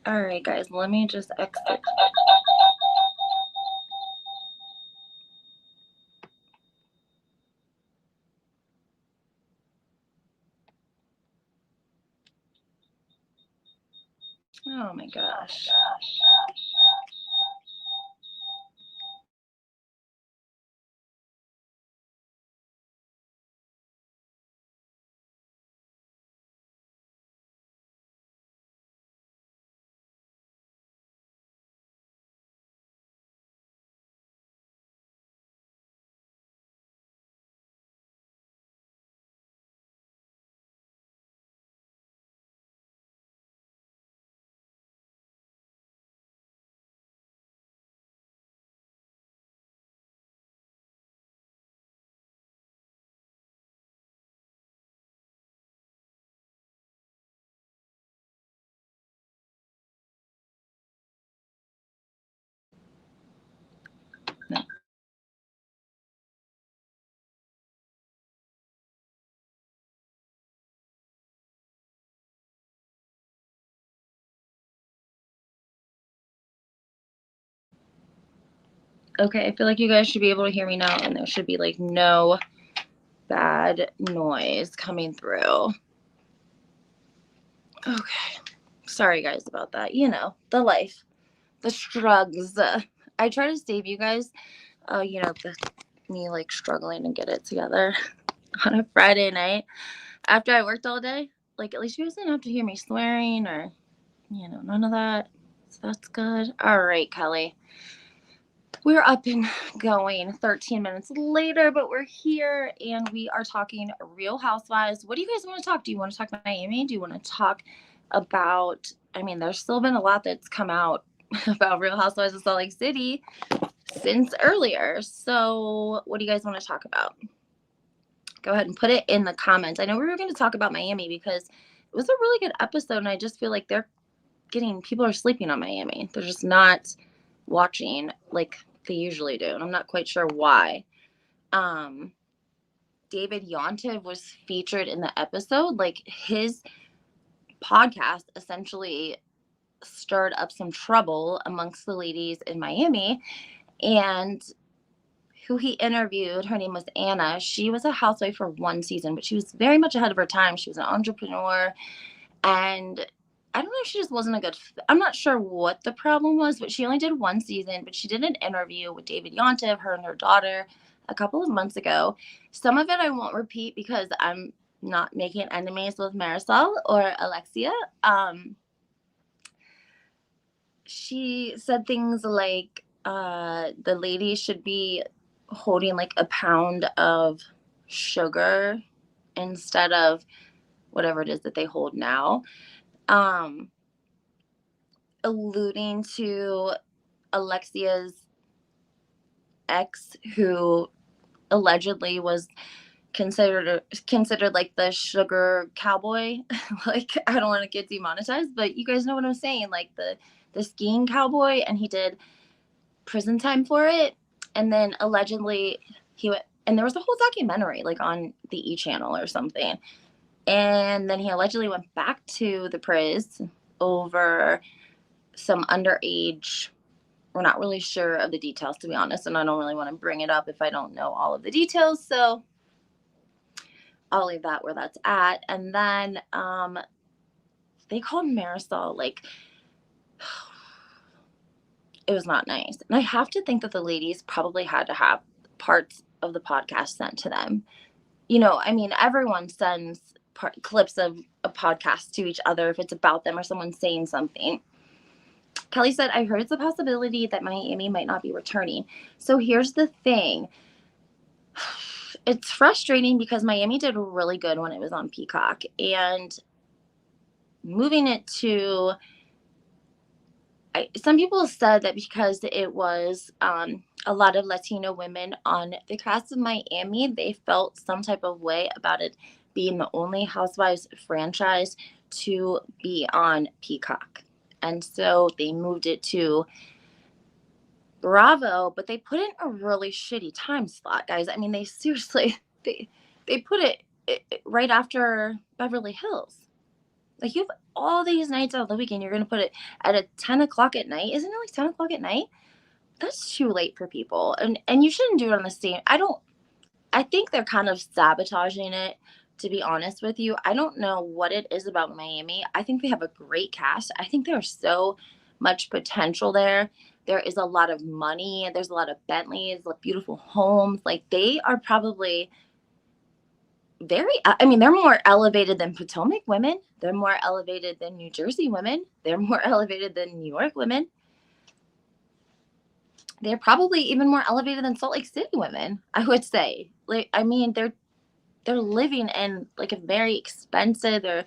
All right, guys, let me just exit. Oh my gosh. No. Okay, I feel like you guys should be able to hear me now, and there should be like no bad noise coming through. Okay. Sorry, guys, about that. You know, the life, the struggles. I try to save you guys, me like struggling to get it together on a Friday night after I worked all day. Like, at least you guys didn't have to hear me swearing or, none of that. So that's good. All right, Kelly. We're up and going 13 minutes later, but we're here and we are talking Real Housewives. What do you guys want to talk? Do you want to talk Miami? Do you want to talk about, there's still been a lot that's come out about Real Housewives of Salt Lake City since earlier. So what do you guys want to talk about? Go ahead and put it in the comments. I know we were going to talk about Miami because it was a really good episode, and I just feel like people are sleeping on Miami. They're just not watching like they usually do, and I'm not quite sure why. David Yontef was featured in the episode. Like, his podcast essentially stirred up some trouble amongst the ladies in Miami, and who he interviewed, her name was Anna. She was a housewife for one season, but she was very much ahead of her time. She was an entrepreneur, and I don't know if she just wasn't a good I'm not sure what the problem was, but she only did one season. But she did an interview with David Yontef, her and her daughter, a couple of months ago. Some of it I won't repeat because I'm not making enemies with Marisol or Alexia. She said things like the lady should be holding like a pound of sugar instead of whatever it is that they hold now. Alluding to Alexia's ex, who allegedly was considered like the sugar cowboy. Like, I don't want to get demonetized, but you guys know what I'm saying. Like the skiing cowboy, and he did prison time for it. And then allegedly he went, and there was a whole documentary like on the E channel or something. And then he allegedly went back to the prison over some underage. We're not really sure of the details, to be honest, and I don't really want to bring it up if I don't know all of the details. So I'll leave that where that's at. And then they called Marisol, like, it was not nice. And I have to think that the ladies probably had to have parts of the podcast sent to them. Everyone sends clips of a podcast to each other if it's about them or someone saying something. Kelly said, I heard it's a possibility that Miami might not be returning. So here's the thing. It's frustrating because Miami did really good when it was on Peacock. And moving it to... some people said that because it was a lot of Latino women on the cast of Miami, they felt some type of way about it being the only Housewives franchise to be on Peacock. And so they moved it to Bravo, but they put in a really shitty time slot, guys. They seriously, they put it right after Beverly Hills. Like, you have all these nights out of the weekend. You're going to put it at a 10 o'clock at night. Isn't it like 10 o'clock at night? That's too late for people. And you shouldn't do it on the same. I think they're kind of sabotaging it, to be honest with you. I don't know what it is about Miami. I think they have a great cast. I think there's so much potential there. There is a lot of money. There's a lot of Bentleys, beautiful homes. Like, they are probably very, I mean, they're more elevated than Potomac women. They're more elevated than New Jersey women. They're more elevated than New York women. They're probably even more elevated than Salt Lake City women, I would say. Like, I mean, they're living in like a very expensive, their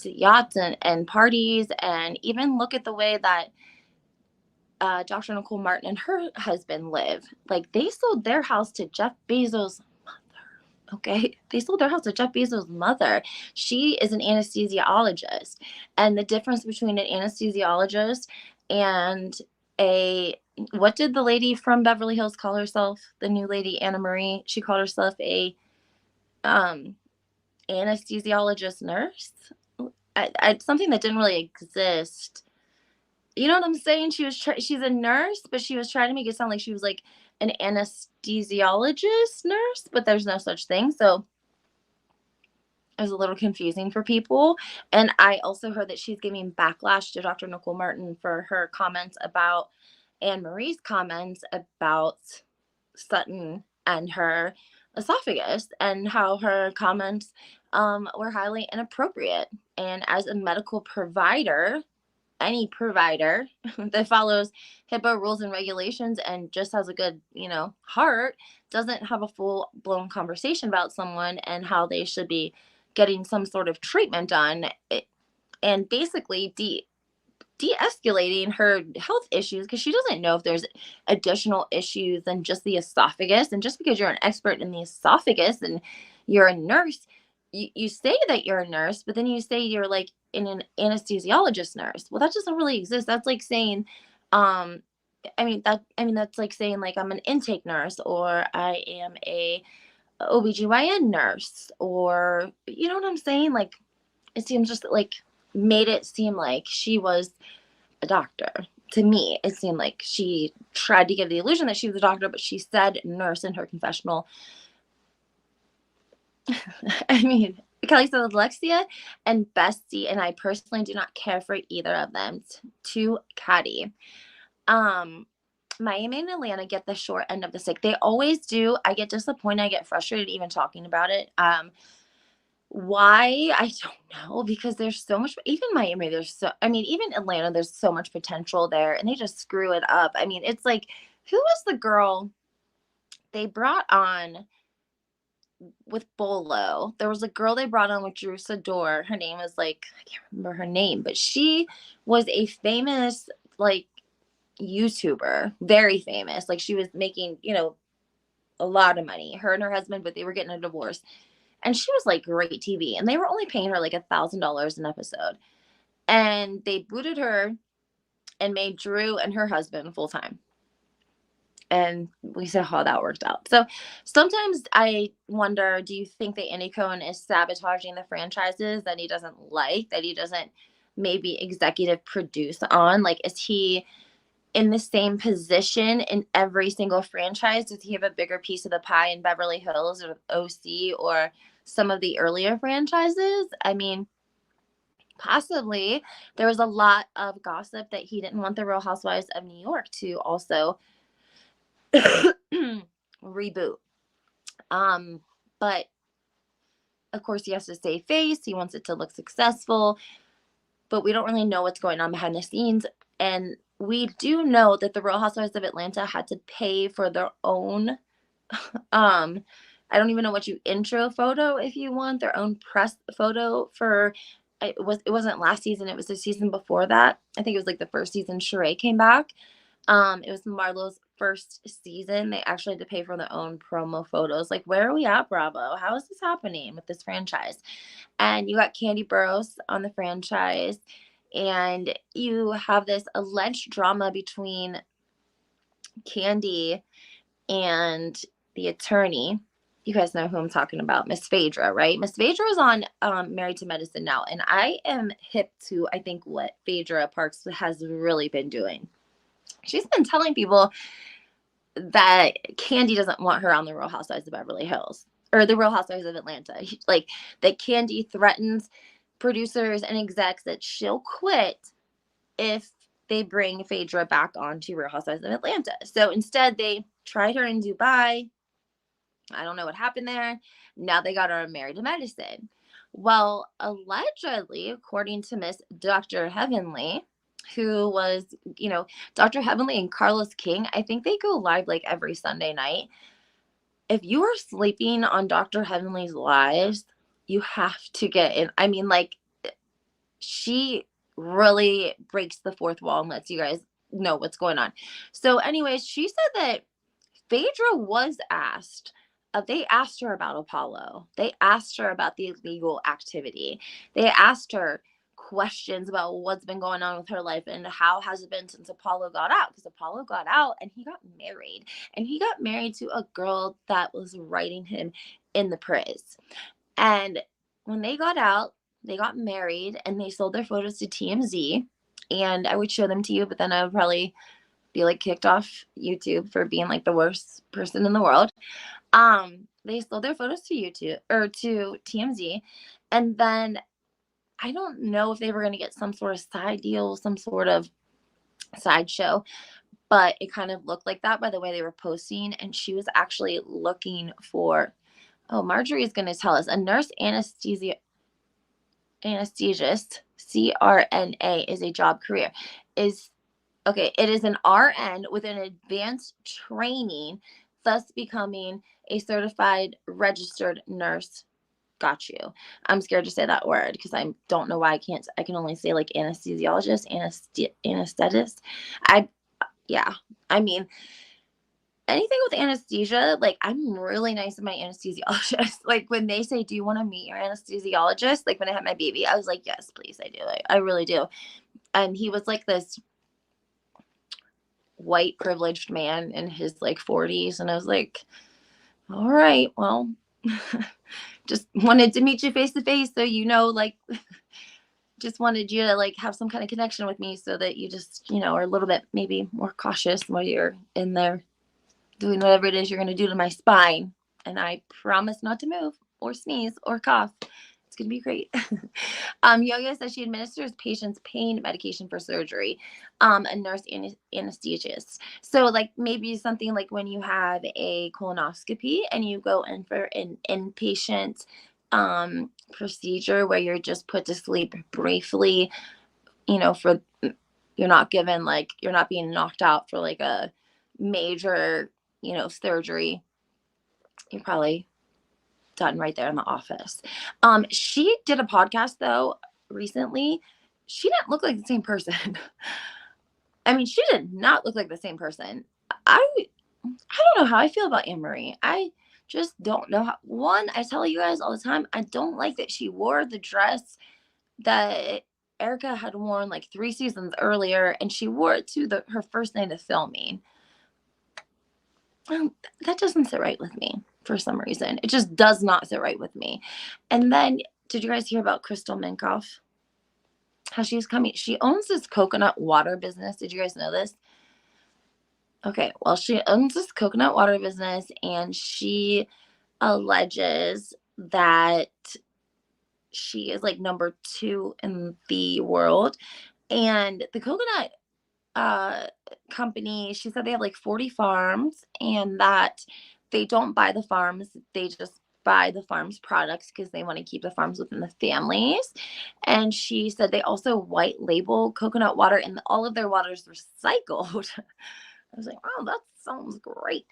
yachts and parties, and even look at the way that Dr. Nicole Martin and her husband live. Like, they sold their house to Jeff Bezos' mother. Okay, they sold their house to Jeff Bezos' mother. She is an anesthesiologist, and the difference between an anesthesiologist and a what did the lady from Beverly Hills call herself? The new lady, Anna Marie. She called herself a anesthesiologist nurse. Something that didn't really exist. You know what I'm saying? She's a nurse, but she was trying to make it sound like she was like an anesthesiologist nurse, but there's no such thing. So it was a little confusing for people. And I also heard that she's giving backlash to Dr. Nicole Martin for her comments about Anne Marie's comments about Sutton and her esophagus, and how her comments were highly inappropriate. And as a medical provider, any provider that follows HIPAA rules and regulations and just has a good, heart, doesn't have a full blown conversation about someone and how they should be getting some sort of treatment done, and basically de-escalating her health issues, because she doesn't know if there's additional issues than just the esophagus. And just because you're an expert in the esophagus and you're a nurse, you say that you're a nurse, but then you say you're like an anesthesiologist nurse. Well, that doesn't really exist. That's like saying, that's like saying like I'm an intake nurse, or I am a OBGYN nurse, or you know what I'm saying? Like, it seems just like made it seem like she was a doctor. To me, it seemed like she tried to give the illusion that she was a doctor, but she said nurse in her confessional. I mean, Kelly said Alexia and Bestie, and I personally do not care for either of them. Too catty. Miami and Atlanta get the short end of the stick. They always do. I get disappointed. I get frustrated even talking about it. Why? I don't know, because there's so much. Even Miami, even Atlanta, there's so much potential there, and they just screw it up. I mean, it's like, who was the girl they brought on with Bolo? There was a girl they brought on with Drew Sador. Her name was like, I can't remember her name, but she was a famous like YouTuber, very famous. Like, she was making, a lot of money. Her and her husband, but they were getting a divorce. And she was like great TV, and they were only paying her like $1,000 an episode. And they booted her and made Drew and her husband full time. And we saw how that worked out. So sometimes I wonder, do you think that Andy Cohen is sabotaging the franchises that he doesn't like, that he doesn't maybe executive produce on? Like, is he in the same position in every single franchise? Does he have a bigger piece of the pie in Beverly Hills or OC or some of the earlier franchises? I mean, possibly. There was a lot of gossip that he didn't want the Real Housewives of New York to also reboot. But of course he has to save face. He wants it to look successful, but we don't really know what's going on behind the scenes. And we do know that the Real Housewives of Atlanta had to pay for their own I don't even know what intro photo, if you want, their own press photo for it wasn't last season, it was the season before that. I think it was like the first season Sheree came back. It was Marlo's first season. They actually had to pay for their own promo photos. Like, where are we at, Bravo? How is this happening with this franchise? And you got Candy Burrows on the franchise, and you have this alleged drama between Candy and the attorney. You guys know who I'm talking about, Miss Phaedra, right? Miss Phaedra is on Married to Medicine now, and I am hip to, I think, what Phaedra Parks has really been doing. She's been telling people that Candy doesn't want her on the Real Housewives of Beverly Hills or the Real Housewives of Atlanta. Like, that Candy threatens producers and execs that she'll quit if they bring Phaedra back onto Real Housewives of Atlanta. So instead, they tried her in Dubai. I don't know what happened there. Now they got her Married to Medicine. Well, allegedly, according to Miss Dr. Heavenly, who was, Dr. Heavenly and Carlos King, I think they go live like every Sunday night. If you are sleeping on Dr. Heavenly's lives, you have to get in. I mean, like, she really breaks the fourth wall and lets you guys know what's going on. So, anyways, she said that Phaedra was asked. They asked her about Apollo. They asked her about the illegal activity. They asked her questions about what's been going on with her life and how has it been since Apollo got out. Because Apollo got out and he got married. And he got married to a girl that was writing him in the priz. And when they got out, they got married and they sold their photos to TMZ. And I would show them to you, but then I would probably be like kicked off YouTube for being like the worst person in the world. They sold their photos to YouTube or to TMZ, and then I don't know if they were going to get some sort of side deal, some sort of sideshow, but it kind of looked like that by the way they were posting. And she was actually looking for, oh, Marjorie is going to tell us, a nurse anesthetist, CRNA is a job career. Okay, it is an RN with an advanced training, thus becoming a certified registered nurse. Got you. I'm scared to say that word because I don't know why I can't. I can only say like anesthesiologist, anesthetist. Yeah. I mean, anything with anesthesia, like, I'm really nice to my anesthesiologist. Like, when they say, do you want to meet your anesthesiologist? Like, when I had my baby, I was like, yes, please, I do. I really do. And he was like this white privileged man in his like 40s, and I was like, all right, well, just wanted to meet you face to face, so like, just wanted you to like have some kind of connection with me so that you just are a little bit maybe more cautious while you're in there doing whatever it is you're going to do to my spine. And I promise not to move or sneeze or cough. It's going to be great. Yo-Yo says she administers patients pain medication for surgery, a nurse anesthetist. So like maybe something like when you have a colonoscopy and you go in for an inpatient procedure where you're just put to sleep briefly, for you're not given like, you're not being knocked out for like a major, surgery. You're probably done right there in the office. She did a podcast though recently. She didn't look like the same person. I mean, she did not look like the same person. I don't know how I feel about Anne-Marie. I just don't know how. One, I tell you guys all the time, I don't like that she wore the dress that Erica had worn like 3 seasons earlier, and she wore it to her first night of filming. That doesn't sit right with me for some reason. It just does not sit right with me. And then, did you guys hear about Crystal Minkoff? How she's coming? She owns this coconut water business. Did you guys know this? Okay, well, she owns this coconut water business, and she alleges that she is like number 2 in the world. And the coconut company, she said they have like 40 farms, and that they don't buy the farms, they just buy the farms products because they want to keep the farms within the families. And she said they also white label coconut water, and all of their water is recycled. I was like, oh, that sounds great.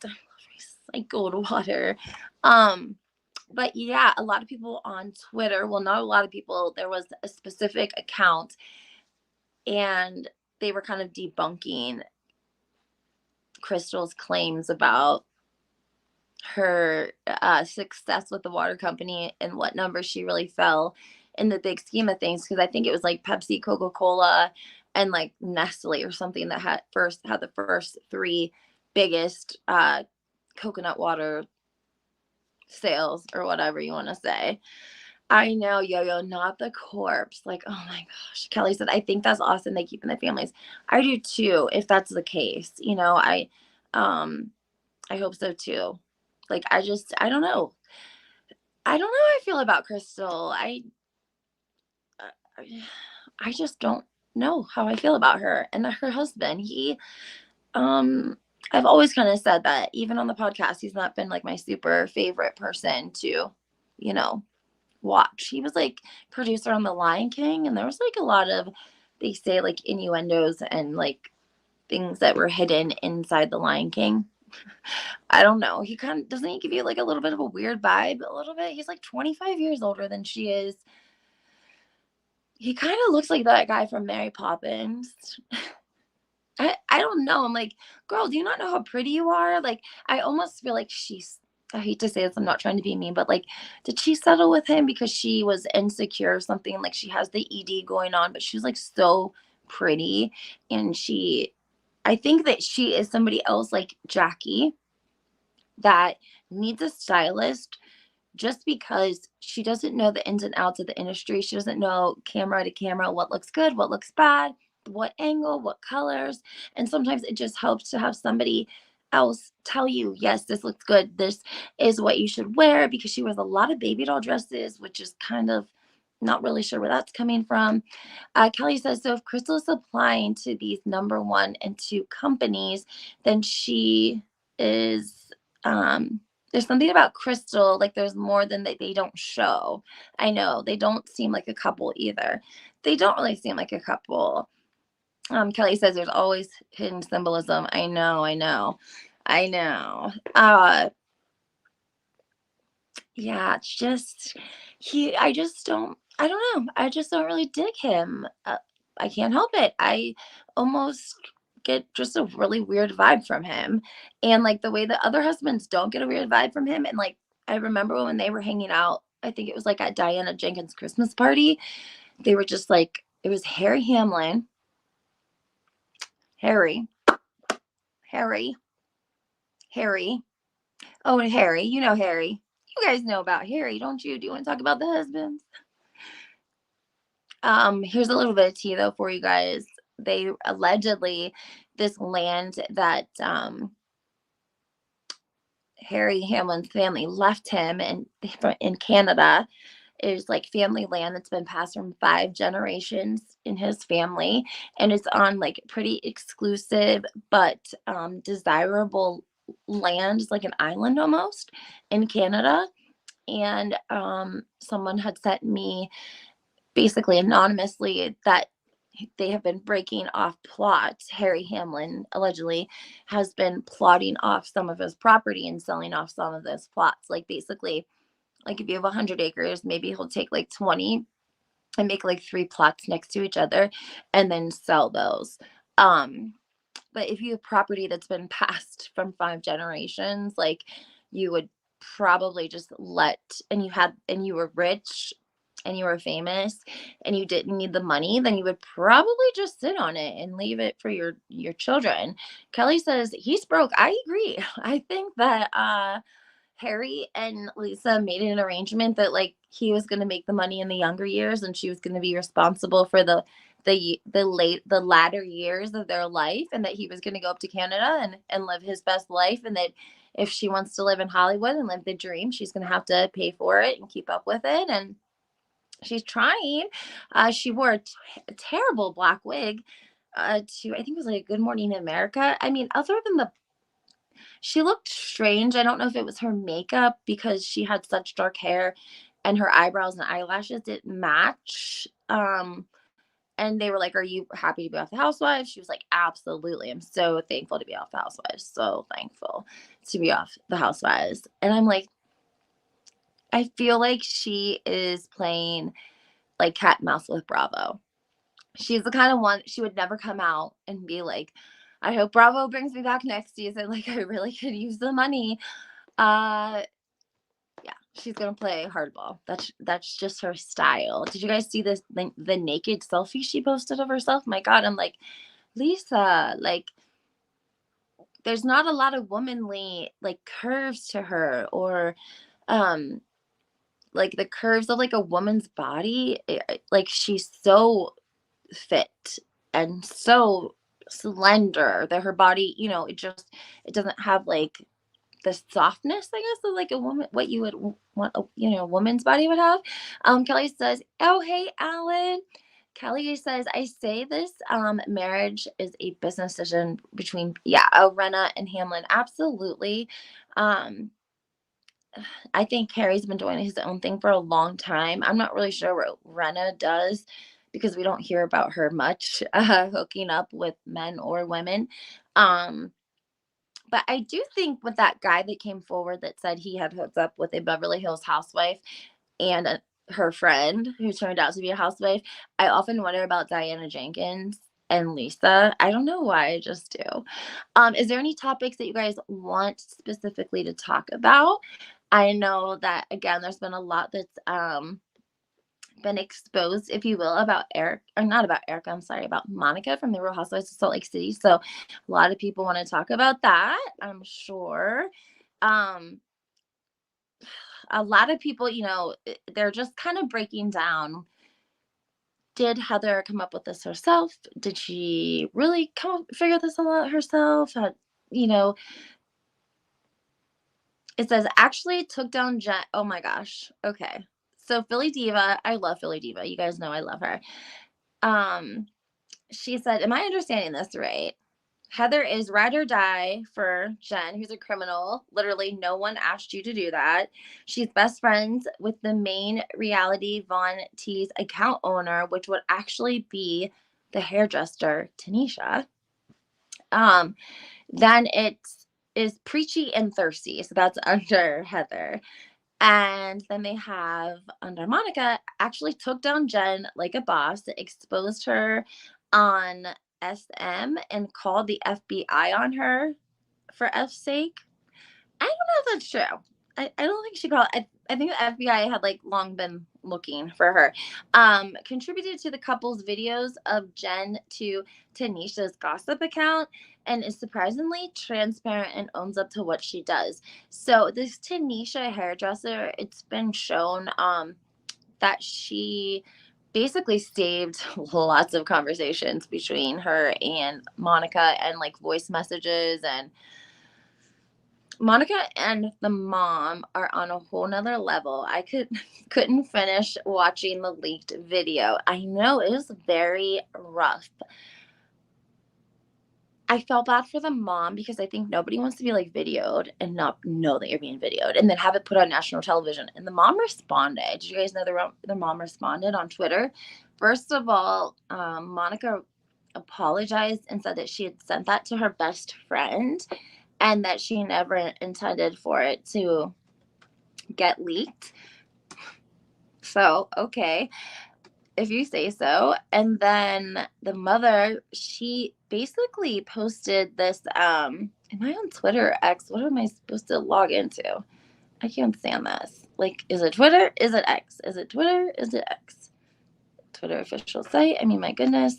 Recycled water. But yeah, a lot of people on Twitter, well, not a lot of people, there was a specific account, and they were kind of debunking Crystal's claims about her success with the water company and what number she really fell in the big scheme of things. Because I think it was like Pepsi, Coca-Cola, and like Nestle or something that had the first 3 biggest coconut water sales or whatever you want to say. I know, Yo-Yo, not the corpse. Like, oh my gosh. Kelly said, I think that's awesome. They keep in the families. I do too, if that's the case. Um, I hope so too. Like, I don't know. I don't know how I feel about Crystal. Uh, I just don't know how I feel about her and her husband. Um, I've always kind of said that even on the podcast, he's not been like my super favorite person to, you know, watch. He was like producer on The Lion King, and there was like a lot of, they say, like innuendos and like things that were hidden inside The Lion King. I don't know. He kind of, doesn't he give you like a little bit of a weird vibe? A little bit. He's like 25 years older than she is. He kind of looks like that guy from Mary Poppins. I don't know. I'm like, girl, do you not know how pretty you are? Like, I almost feel like I hate to say this, I'm not trying to be mean, but like, did she settle with him because she was insecure or something? Like, she has the ED going on, but she's like so pretty. And I think that she is somebody else like Jackie that needs a stylist just because she doesn't know the ins and outs of the industry. She doesn't know camera to camera what looks good, what looks bad, what angle, what colors. And sometimes it just helps to have somebody else tell you, yes, this looks good. This is what you should wear, because she wears a lot of baby doll dresses, which is kind of not really sure where that's coming from. Kelly says, so if Crystal is applying to these number 1 and 2 companies, then she is, there's something about Crystal, like there's more than they don't show. I know they don't seem like a couple either. They don't really seem like a couple. Kelly says there's always hidden symbolism. I know. Yeah, it's just I don't know. I just don't really dig him. I can't help it. I almost get just a really weird vibe from him. And like the way that other husbands don't get a weird vibe from him. And like, I remember when they were hanging out, I think it was like at Diana Jenkins' Christmas party, they were just like, it was Harry Hamlin, Harry, Harry, Harry. Oh, and Harry, you know Harry. You guys know about Harry, don't you? Do you want to talk about the husbands? Here's a little bit of tea though for you guys. They allegedly, this land that Harry Hamlin's family left him in Canada is like family land that's been passed from 5 generations in his family, and it's on like pretty exclusive but desirable land. It's like an island almost in Canada. And someone had sent me basically anonymously that they have been breaking off plots. Harry Hamlin allegedly has been plotting off some of his property and selling off some of those plots. Like basically, like if you have 100 acres, maybe he'll take like 20 and make like 3 plots next to each other and then sell those. Um, but if you have property that's been passed from 5 generations, like you would probably just and you were rich and you were famous and you didn't need the money, then you would probably just sit on it and leave it for your children. Kelly says he's broke. I agree. I think that Harry and Lisa made an arrangement that like he was going to make the money in the younger years and she was going to be responsible for the latter years of their life, and that he was going to go up to Canada and live his best life, and that if she wants to live in Hollywood and live the dream, she's going to have to pay for it and keep up with it. And she's trying. She wore a terrible black wig to, I think it was like a Good Morning America. I mean, other than she looked strange. I don't know if it was her makeup because she had such dark hair and her eyebrows and eyelashes didn't match. And they were like, are you happy to be off the Housewives? She was like, absolutely. I'm so thankful to be off the Housewives. So thankful to be off the Housewives. And I'm like, I feel like she is playing like cat and mouse with Bravo. She's the kind of one, she would never come out and be like, I hope Bravo brings me back next season. Like, I really could use the money. Yeah, she's gonna play hardball. That's just her style. Did you guys see this the naked selfie she posted of herself? My God, I'm like, Lisa, like, there's not a lot of womanly like curves to her or like the curves of like a woman's body. Like she's so fit and so slender that her body, it doesn't have like the softness, I guess, of like a woman, what you would want, a woman's body would have. Kelly says, "Oh, hey, Alan." Kelly says, "I say this marriage is a business decision between, Renna and Hamlin." Absolutely. Um, I think Harry's been doing his own thing for a long time. I'm not really sure what Renna does because we don't hear about her much hooking up with men or women. Um, but I do think with that guy that came forward that said he had hooked up with a Beverly Hills housewife and her friend who turned out to be a housewife, I often wonder about Diana Jenkins and Lisa. I don't know why, I just do. Is there any topics that you guys want specifically to talk about? I know that again, there's been a lot that's been exposed, if you will, about Eric, or not about Erica, I'm sorry, about Monica from the Real Housewives of Salt Lake City. So a lot of people want to talk about that, I'm sure. Um, a lot of people, they're just kind of breaking down. Did Heather come up with this herself? Did she really figure this all out herself? You know, it says actually took down Jen. Oh my gosh. Okay. So Philly Diva, I love Philly Diva. You guys know I love her. She said, am I understanding this right? Heather is ride or die for Jen, who's a criminal. Literally, no one asked you to do that. She's best friends with the main reality Von T's account owner, which would actually be the hairdresser, Tanisha. Then it is preachy and thirsty. So that's under Heather. And then they have under Monica actually took down Jen like a boss, exposed her on SM and called the FBI on her for F's sake. I don't know if that's true. I don't think she called. I think the FBI had like long been looking for her. Contributed to the couple's videos of Jen to Tanisha's gossip account and is surprisingly transparent and owns up to what she does. So this Tanisha hairdresser, it's been shown that she basically saved lots of conversations between her and Monica and like voice messages, and Monica and the mom are on a whole nother level. I couldn't finish watching the leaked video. I know it was very rough. I felt bad for the mom because I think nobody wants to be like videoed and not know that you're being videoed and then have it put on national television. And the mom responded. Did you guys know the mom responded on Twitter? First of all, Monica apologized and said that she had sent that to her best friend and that she never intended for it to get leaked. So, okay, if you say so. And then the mother, she basically posted this, am I on Twitter X? What am I supposed to log into? I can't stand this. Like, is it Twitter? Is it X? Is it Twitter? Is it X? Twitter official site. I mean, my goodness.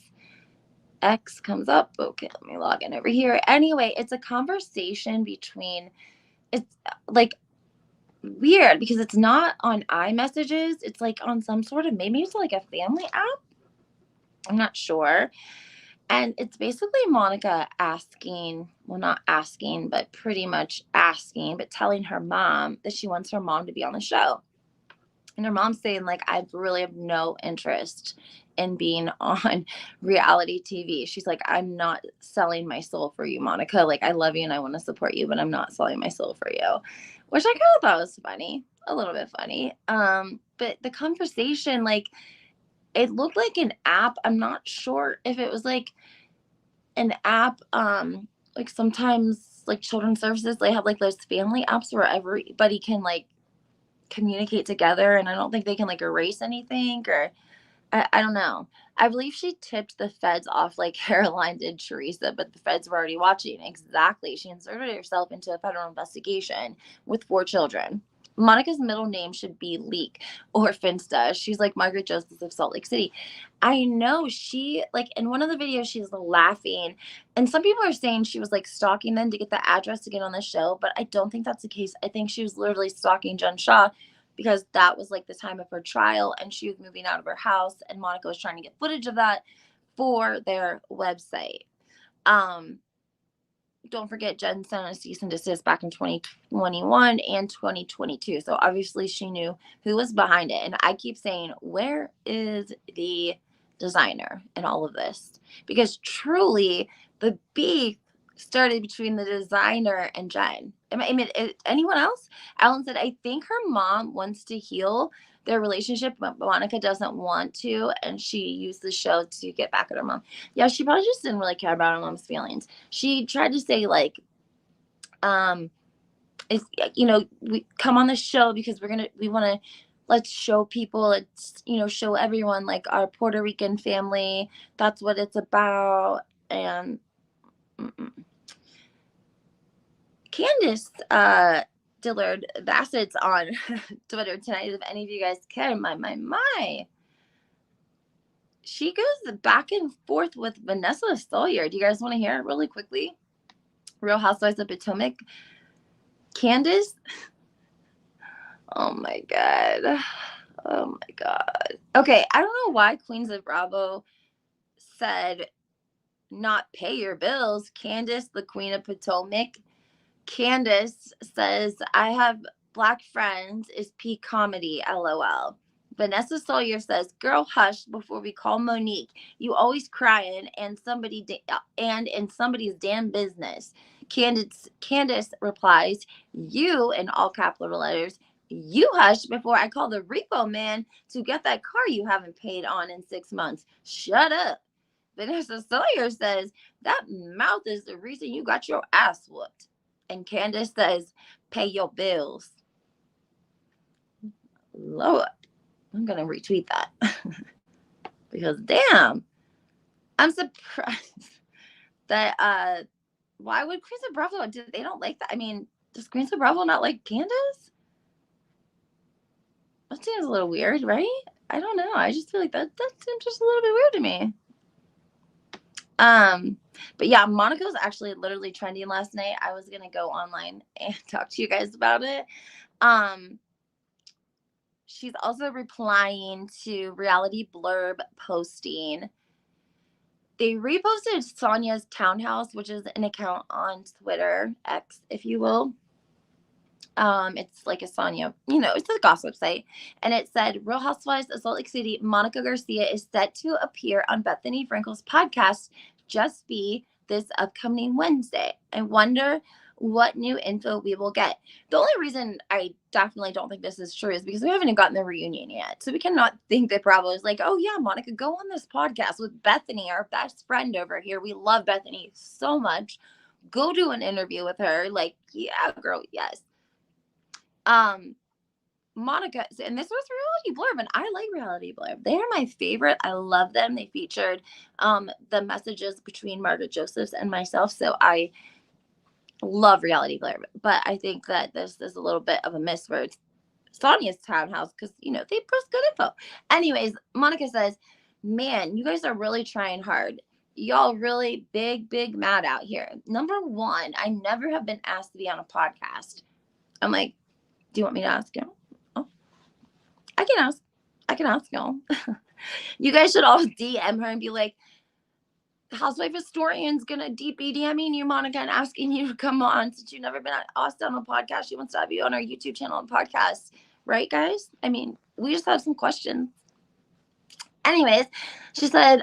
X comes up. Okay, let me log in over here. Anyway, it's a conversation between, it's like weird because it's not on iMessages. It's like on some sort of, maybe it's like a family app. I'm not sure. And it's basically Monica asking, well, not asking, but pretty much asking, but telling her mom that she wants her mom to be on the show. And her mom's saying, like, I really have no interest in being on reality TV. She's like, I'm not selling my soul for you, Monica. Like, I love you and I want to support you, but I'm not selling my soul for you. Which I kind of thought was funny, a little bit funny. But the conversation, like, it looked like an app. I'm not sure if it was like an app. Like sometimes like children's services, they have like those family apps where everybody can like communicate together, and I don't think they can like erase anything, or I don't know. I believe she tipped the feds off like Caroline did Teresa, but the feds were already watching. Exactly. She inserted herself into a federal investigation with 4 children. Monica's middle name should be Leak or Finsta. She's like Margaret Joseph of Salt Lake City. I know she, like, in one of the videos, she's laughing. And some people are saying she was like stalking them to get the address to get on the show. But I don't think that's the case. I think she was literally stalking Jen Shah because that was like the time of her trial and she was moving out of her house. And Monica was trying to get footage of that for their website. Don't forget Jen sent a cease and desist back in 2021 and 2022. So obviously she knew who was behind it. And I keep saying, where is the designer in all of this? Because truly the beef started between the designer and Jen. I mean, anyone else? Alan said, I think her mom wants to heal their relationship, but Monica doesn't want to, and she used the show to get back at her mom. Yeah, she probably just didn't really care about her mom's feelings. She tried to say like, it's, you know, we come on the show because we want to, let's show people, let's, you know, show everyone like our Puerto Rican family. That's what it's about. And Candace Dillard Bassett's on Twitter tonight. If any of you guys care, my. She goes back and forth with Vanessa Sawyer. Do you guys want to hear it really quickly? Real Housewives of Potomac. Candace. Oh my God. Oh my God. Okay, I don't know why Queens of Bravo said not pay your bills. Candace, the Queen of Potomac. Candace says, I have black friends is peak comedy, LOL. Vanessa Sawyer says, girl, hush before we call Monique. You always crying and in somebody's damn business. Candace replies, you, in all capital letters, you hush before I call the repo man to get that car you haven't paid on in 6 months. Shut up. Vanessa Sawyer says, that mouth is the reason you got your ass whooped. And Candace says, pay your bills. Lord, I'm going to retweet that. Because damn, I'm surprised that, why would Queens of Bravo, they don't like that? I mean, does Queens of Bravo not like Candace? That seems a little weird, right? I don't know. I just feel like that seems just a little bit weird to me. But yeah, Monica was actually literally trending last night. I was going to go online and talk to you guys about it. She's also replying to Reality Blurb posting. They reposted Sonya's Townhouse, which is an account on Twitter, X, if you will. It's like a Sonya, you know, it's a gossip site. And it said, Real Housewives of Salt Lake City, Monica Garcia is set to appear on Bethany Frankel's podcast, Just Be, this upcoming Wednesday. I wonder what new info we will get. The only reason I definitely don't think this is true is because we haven't gotten the reunion yet. So we cannot think that Bravo is like, oh yeah, Monica, go on this podcast with Bethany, our best friend over here. We love Bethany so much. Go do an interview with her. Like, yeah, girl, yes. Monica, and this was Reality Blurb, and I like Reality Blurb. They are my favorite. I love them. They featured the messages between Margaret Josephs and myself, so I love Reality Blurb. But I think that this is a little bit of a miss for Sonya's Townhouse because, you know, they post good info. Anyways, Monica says, man, you guys are really trying hard. Y'all really big mad out here. Number one, I never have been asked to be on a podcast. I'm like, do you want me to ask you? Oh, I can ask y'all. You guys should all DM her and be like, Housewife Historian's gonna be DMing you, Monica, and asking you to come on since you've never been asked on a podcast. She wants to have you on our YouTube channel and podcast, right, guys? I mean, we just have some questions. Anyways, she said,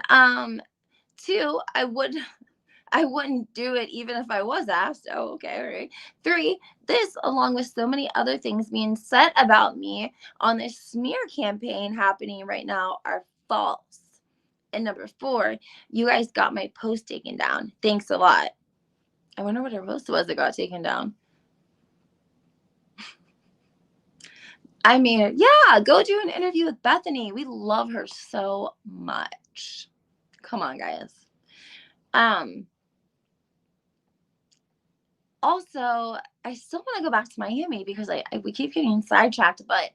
two, I wouldn't do it even if I was asked. Oh, okay, all right. 3, this, along with so many other things being said about me on this smear campaign happening right now, are false. And number 4, you guys got my post taken down. Thanks a lot. I wonder what her post was that got taken down. I mean, yeah, go do an interview with Bethany. We love her so much. Come on, guys. Also, I still want to go back to Miami because we keep getting sidetracked, but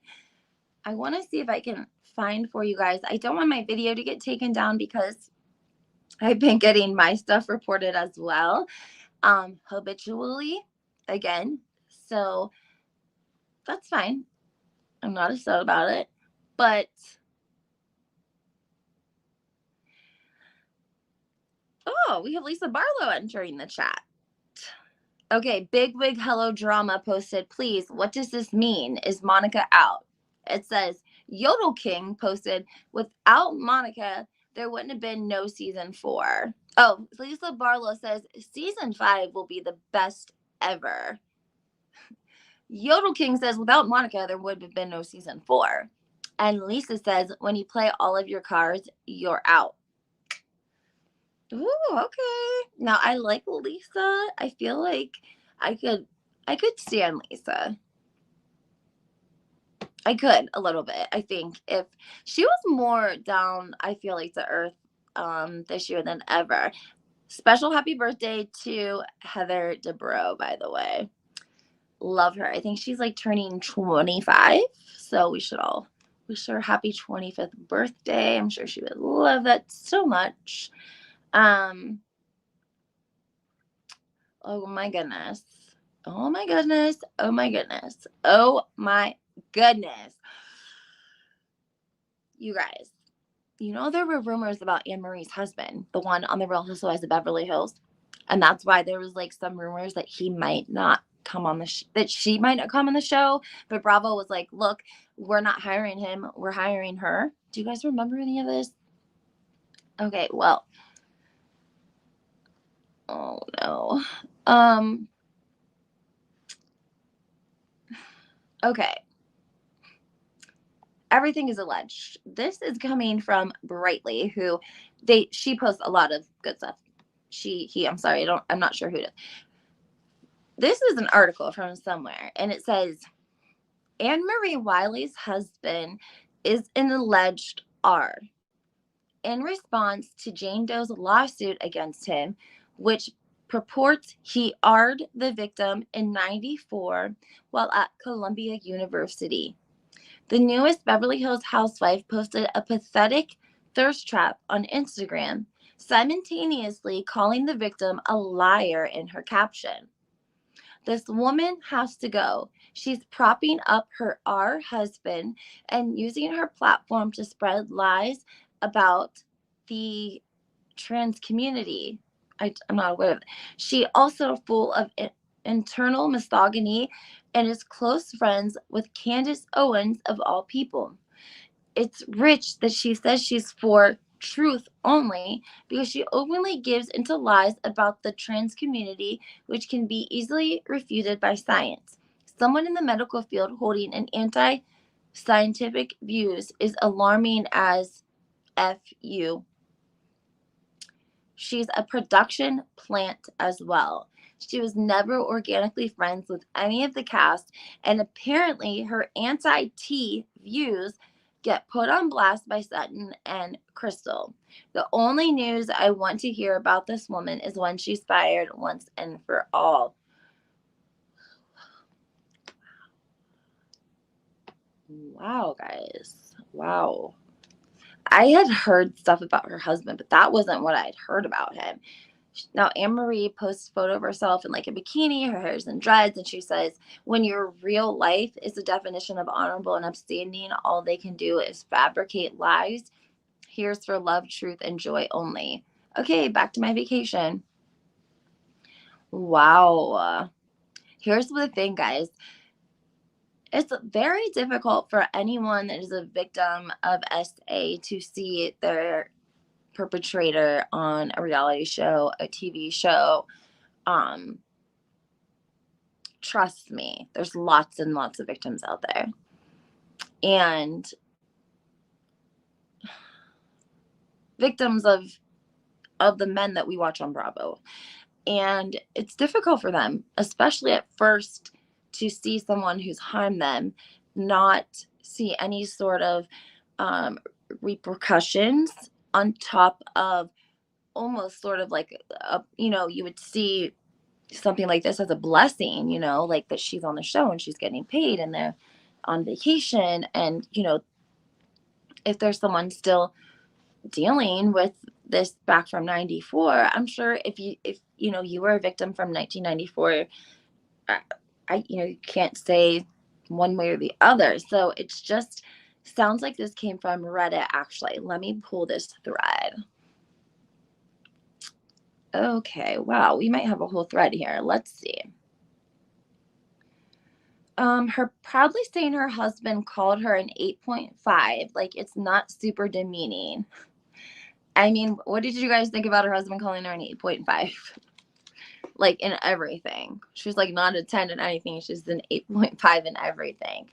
I want to see if I can find for you guys. I don't want my video to get taken down because I've been getting my stuff reported as well, habitually again. So that's fine. I'm not upset about it. But oh, we have Lisa Barlow entering the chat. Okay, Big Wig Hello Drama posted, please, what does this mean? Is Monica out? It says, Yodel King posted, without Monica, there wouldn't have been no season 4. Oh, Lisa Barlow says, season 5 will be the best ever. Yodel King says, without Monica, there would have been no season 4. And Lisa says, when you play all of your cards, you're out. Ooh, okay. Now I like Lisa. I feel like I could stand Lisa. I could a little bit. I think if she was more down, I feel like to earth this year than ever. Special happy birthday to Heather Dubrow, by the way. Love her. I think she's like turning 25. So we should wish her happy 25th birthday. I'm sure she would love that so much. Oh my goodness. Oh my goodness. Oh my goodness. Oh my goodness. You guys, there were rumors about Anne Marie's husband, the one on the Real Housewives of Beverly Hills. And that's why there was like some rumors that he might not come on that she might not come on the show. But Bravo was like, look, we're not hiring him. We're hiring her. Do you guys remember any of this? Okay, well. Oh no. Okay. Everything is alleged. This is coming from Brightly, who she posts a lot of good stuff. I'm not sure who it is. This is an article from somewhere, and it says Anne Marie Wiley's husband is an alleged R in response to Jane Doe's lawsuit against him, which purports he R'd the victim in '94 while at Columbia University. The newest Beverly Hills housewife posted a pathetic thirst trap on Instagram, simultaneously calling the victim a liar in her caption. This woman has to go. She's propping up her R husband and using her platform to spread lies about the trans community. I'm not aware of it. She also full of internal misogyny and is close friends with Candace Owens of all people. It's rich that she says she's for truth only because she openly gives into lies about the trans community, which can be easily refuted by science. Someone in the medical field holding an anti-scientific views is alarming as FU. She's a production plant as well. She was never organically friends with any of the cast, and apparently her anti-T views get put on blast by Sutton and Crystal. The only news I want to hear about this woman is when she's fired once and for all. Wow, guys. Wow. I had heard stuff about her husband, but that wasn't what I had heard about him. Now, Anne Marie posts a photo of herself in like a bikini, her hair's in dreads, and she says, when your real life is the definition of honorable and upstanding, all they can do is fabricate lies. Here's for love, truth, and joy only. Okay, back to my vacation. Wow. Here's the thing, guys. It's very difficult for anyone that is a victim of SA to see their perpetrator on a reality show, a TV show. Trust me, there's lots and lots of victims out there. And victims of the men that we watch on Bravo. And it's difficult for them, especially at first, to see someone who's harmed them not see any sort of repercussions on top of almost sort of like, you would see something like this as a blessing, you know, like that she's on the show and she's getting paid and they're on vacation. And, you know, if there's someone still dealing with this back from 94, I'm sure if you know, you were a victim from 1994, I, you know, you can't say one way or the other. So it's just sounds like this came from Reddit, actually. Let me pull this thread. Okay, wow, we might have a whole thread here. Let's see. Her proudly saying her husband called her an 8.5, like it's not super demeaning. I mean, what did you guys think about her husband calling her an 8.5? Like in everything. She's like not a 10 in anything. She's an 8.5 in everything.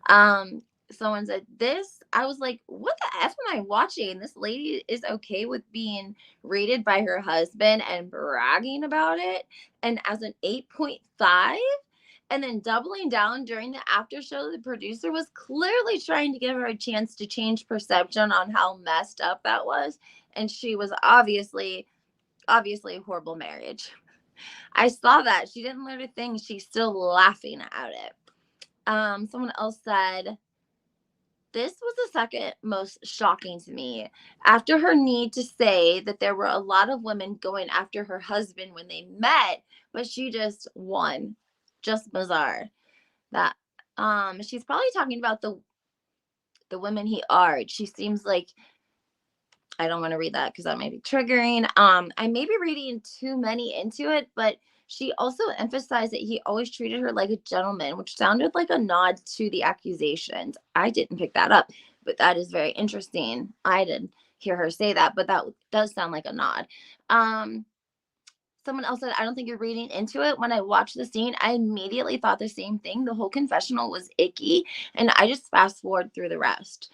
Um, Someone said this. I was like, what the F am I watching? This lady is okay with being rated by her husband and bragging about it. And as an 8.5, and then doubling down during the after show, the producer was clearly trying to give her a chance to change perception on how messed up that was. And she was obviously a horrible marriage. I saw that. She didn't learn a thing. She's still laughing at it. Someone else said, this was the second most shocking to me. After her need to say that there were a lot of women going after her husband when they met, but she just won. Just bizarre. That she's probably talking about the women he argued. She seems like, I don't want to read that because that might be triggering. I may be reading too many into it, but she also emphasized that he always treated her like a gentleman, which sounded like a nod to the accusations. I didn't pick that up, but that is very interesting. I didn't hear her say that, but that does sound like a nod. Um, Someone else said, I don't think you're reading into it. When I watched the scene, I immediately thought the same thing. The whole confessional was icky, and I just fast forward through the rest.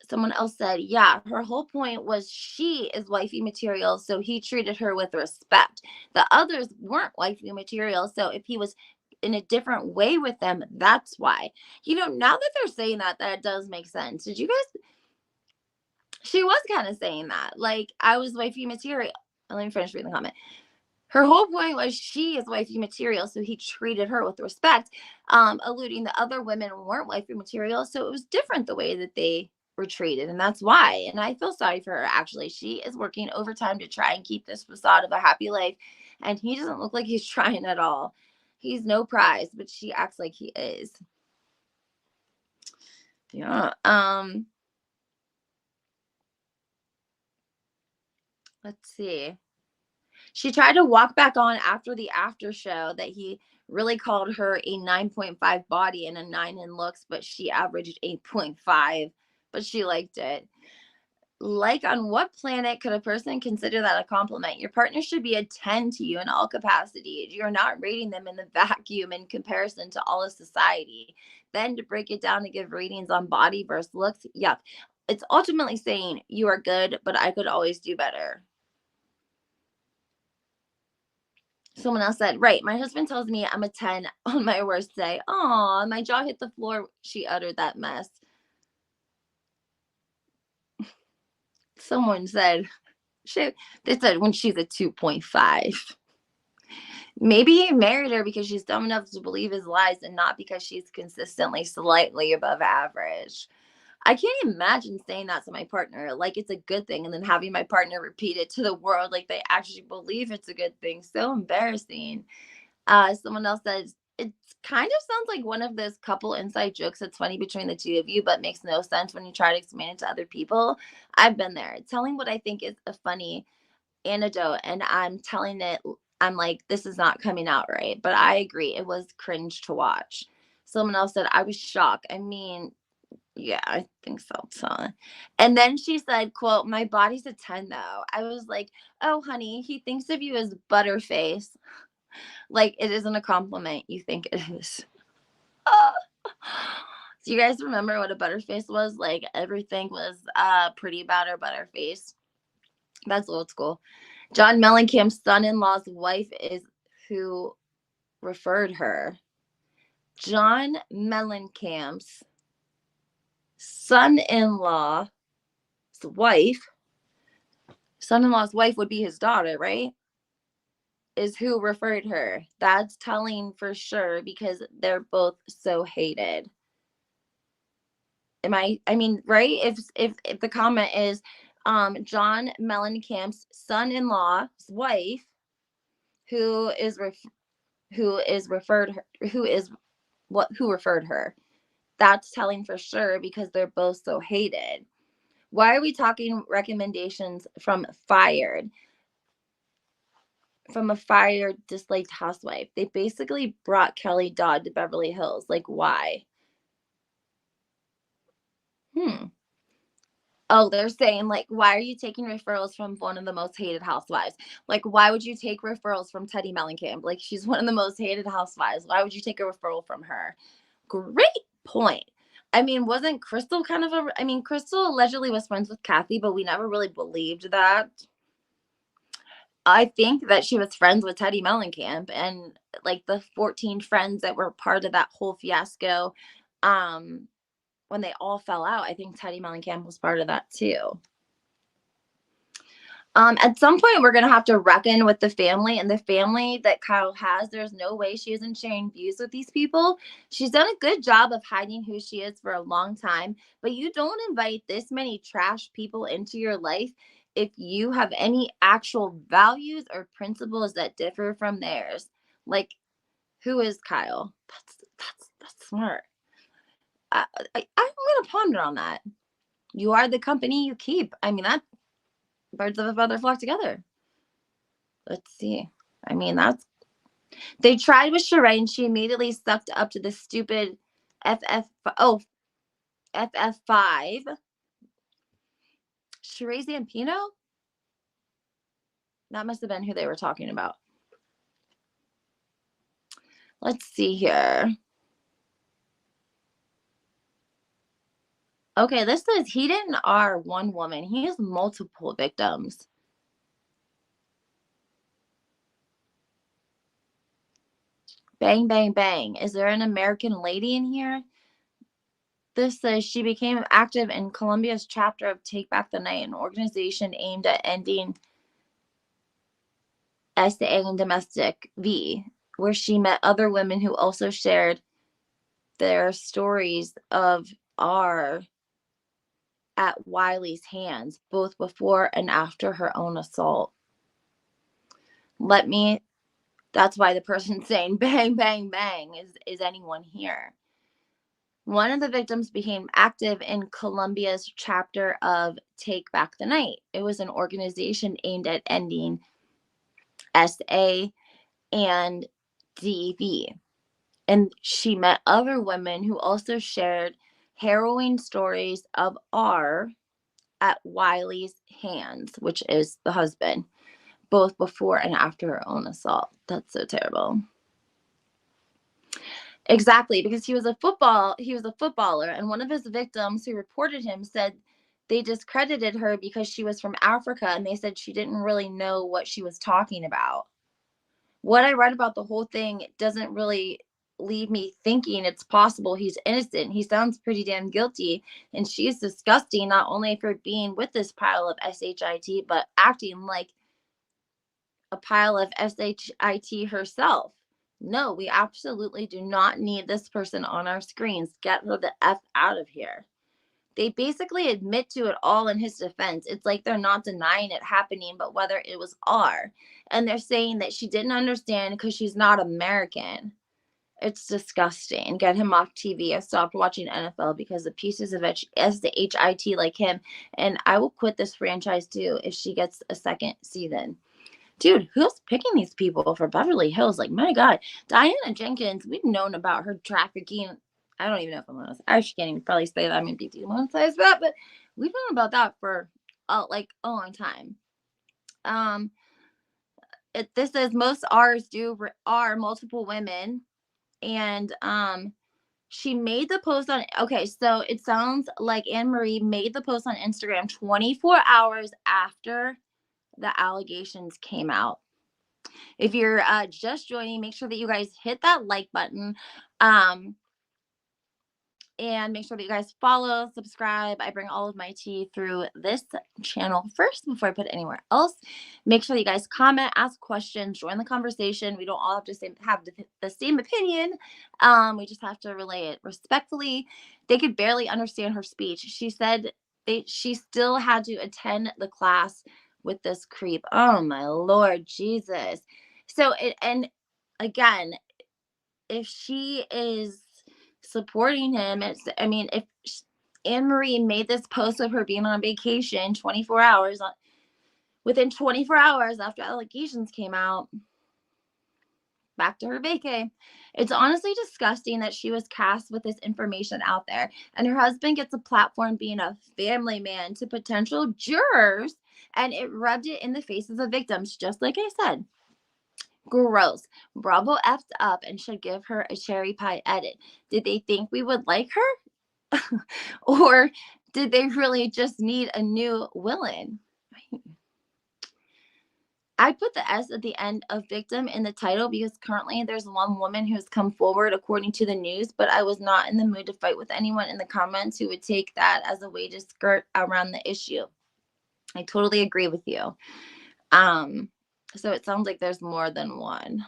Someone else said, yeah, her whole point was she is wifey material, so he treated her with respect. The others weren't wifey material, so if he was in a different way with them, that's why. You know, now that they're saying that, that does make sense. Did you guys? She was kind of saying that, like, I was wifey material. Let me finish reading the comment. Her whole point was she is wifey material, so he treated her with respect, alluding the other women weren't wifey material, so it was different the way that they were treated, and that's why. And I feel sorry for her, actually. She is working overtime to try and keep this facade of a happy life, and he doesn't look like he's trying at all. He's no prize, but she acts like he is. Yeah. Let's see. She tried to walk back on after the after show that he really called her a 9.5 body and a 9 in looks, but she averaged 8.5, but she liked it. Like, on what planet could a person consider that a compliment? Your partner should be a 10 to you in all capacities. You're not rating them in the vacuum in comparison to all of society. Then to break it down to give ratings on body versus looks, yuck. It's ultimately saying you are good, but I could always do better. Someone else said, right, my husband tells me I'm a 10 on my worst day. Aw, my jaw hit the floor. She uttered that mess. Someone said, they said when she's a 2.5. Maybe he married her because she's dumb enough to believe his lies and not because she's consistently slightly above average. I can't imagine saying that to my partner, like it's a good thing, and then having my partner repeat it to the world like they actually believe it's a good thing. So embarrassing. Someone else says, it kind of sounds like one of those couple inside jokes that's funny between the two of you, but makes no sense when you try to explain it to other people. I've been there. Telling what I think is a funny anecdote, and I'm telling it, I'm like, this is not coming out right. But I agree. It was cringe to watch. Someone else said, I was shocked. I mean, yeah, I think so. And then she said, quote, my body's a 10 though. I was like, oh, honey, he thinks of you as Butterface. Like, it isn't a compliment. You think it is. Do you guys remember what a Butterface was? Like, everything was pretty about her Butterface. That's old school. John Mellencamp's son-in-law's wife is who referred her. John Mellencamp's son-in-law's wife. Son-in-law's wife would be his daughter, right? is who referred her. That's telling for sure because they're both so hated. I mean, right? If the comment is John Mellencamp's son-in-law's wife who is who is referred her, who is what who referred her. That's telling for sure because they're both so hated. Why are we talking recommendations from a fired disliked housewife? They basically brought Kelly Dodd to Beverly Hills. Like, why? Oh, they're saying, like, why are you taking referrals from one of the most hated housewives? Like, why would you take referrals from Teddi Mellencamp? Like, she's one of the most hated housewives. Why would you take a referral from her? Great point. I mean, wasn't Crystal kind of I mean, Crystal allegedly was friends with Kathy, but we never really believed that. I think that she was friends with Teddi Mellencamp and like the 14 friends that were part of that whole fiasco. When they all fell out, I think Teddi Mellencamp was part of that too. At some point, we're going to have to reckon with the family and the family that Kyle has. There's no way she isn't sharing views with these people. She's done a good job of hiding who she is for a long time, but you don't invite this many trash people into your life if you have any actual values or principles that differ from theirs. Like, who is Kyle? That's smart. I'm going to ponder on that. You are the company you keep. I mean, that birds of a feather flock together. Let's see. I mean, they tried with Sheree and she immediately sucked up to the stupid FF5. Sheree Zampino? That must have been who they were talking about. Let's see here. Okay, this says he didn't R one woman. He has multiple victims. Bang, bang, bang. Is there an American lady in here? This says she became active in Colombia's chapter of Take Back the Night, an organization aimed at ending SA and domestic V, where she met other women who also shared their stories of R at Wiley's hands, both before and after her own assault. That's why the person saying bang, bang, bang is anyone here. One of the victims became active in Colombia's chapter of Take Back the Night. It was an organization aimed at ending SA and DV. And she met other women who also shared harrowing stories of R at Wiley's hands, which is the husband, both before and after her own assault. That's so terrible. Exactly, because he was a footballer, and one of his victims who reported him said they discredited her because she was from Africa, and they said she didn't really know what she was talking about. What I read about the whole thing doesn't really leave me thinking it's possible he's innocent. He sounds pretty damn guilty, and she's disgusting, not only for being with this pile of SHIT, but acting like a pile of SHIT herself. No, we absolutely do not need this person on our screens. Get her the F out of here. They basically admit to it all in his defense. It's like they're not denying it happening, but whether it was R. And they're saying that she didn't understand because she's not American. It's disgusting. Get him off TV. I stopped watching NFL because of pieces of SHIT like him. And I will quit this franchise too if she gets a second season. Dude, who's picking these people for Beverly Hills? Like, my God. Diana Jenkins, we've known about her trafficking. I don't even know if I'm honest. I can't even probably say that I'm going to be demonetized for that, but we've known about that for like a long time. This says most R's are multiple women, and she made the post on. Okay, so it sounds like Anne Marie made the post on Instagram 24 hours after the allegations came out. If you're just joining, make sure that you guys hit that like button. And make sure that you guys follow, subscribe. I bring all of my tea through this channel first before I put it anywhere else. Make sure that you guys comment, ask questions, join the conversation. We don't all have to have the same opinion. We just have to relay it respectfully. They could barely understand her speech. She said she still had to attend the class with this creep. Oh my Lord Jesus. So and again, if she is supporting him, I mean, if Anne Marie made this post of her being on vacation 24 hours, within 24 hours after allegations came out, back to her vacay. It's honestly disgusting that she was cast with this information out there, and her husband gets a platform being a family man to potential jurors, and it rubbed it in the faces of victims, just like I said. Gross. Bravo effed up and should give her a cherry pie edit. Did they think we would like her? Or did they really just need a new villain? I put the S at the end of victim in the title because currently there's one woman who's come forward according to the news, but I was not in the mood to fight with anyone in the comments who would take that as a way to skirt around the issue. I totally agree with you. So it sounds like there's more than one.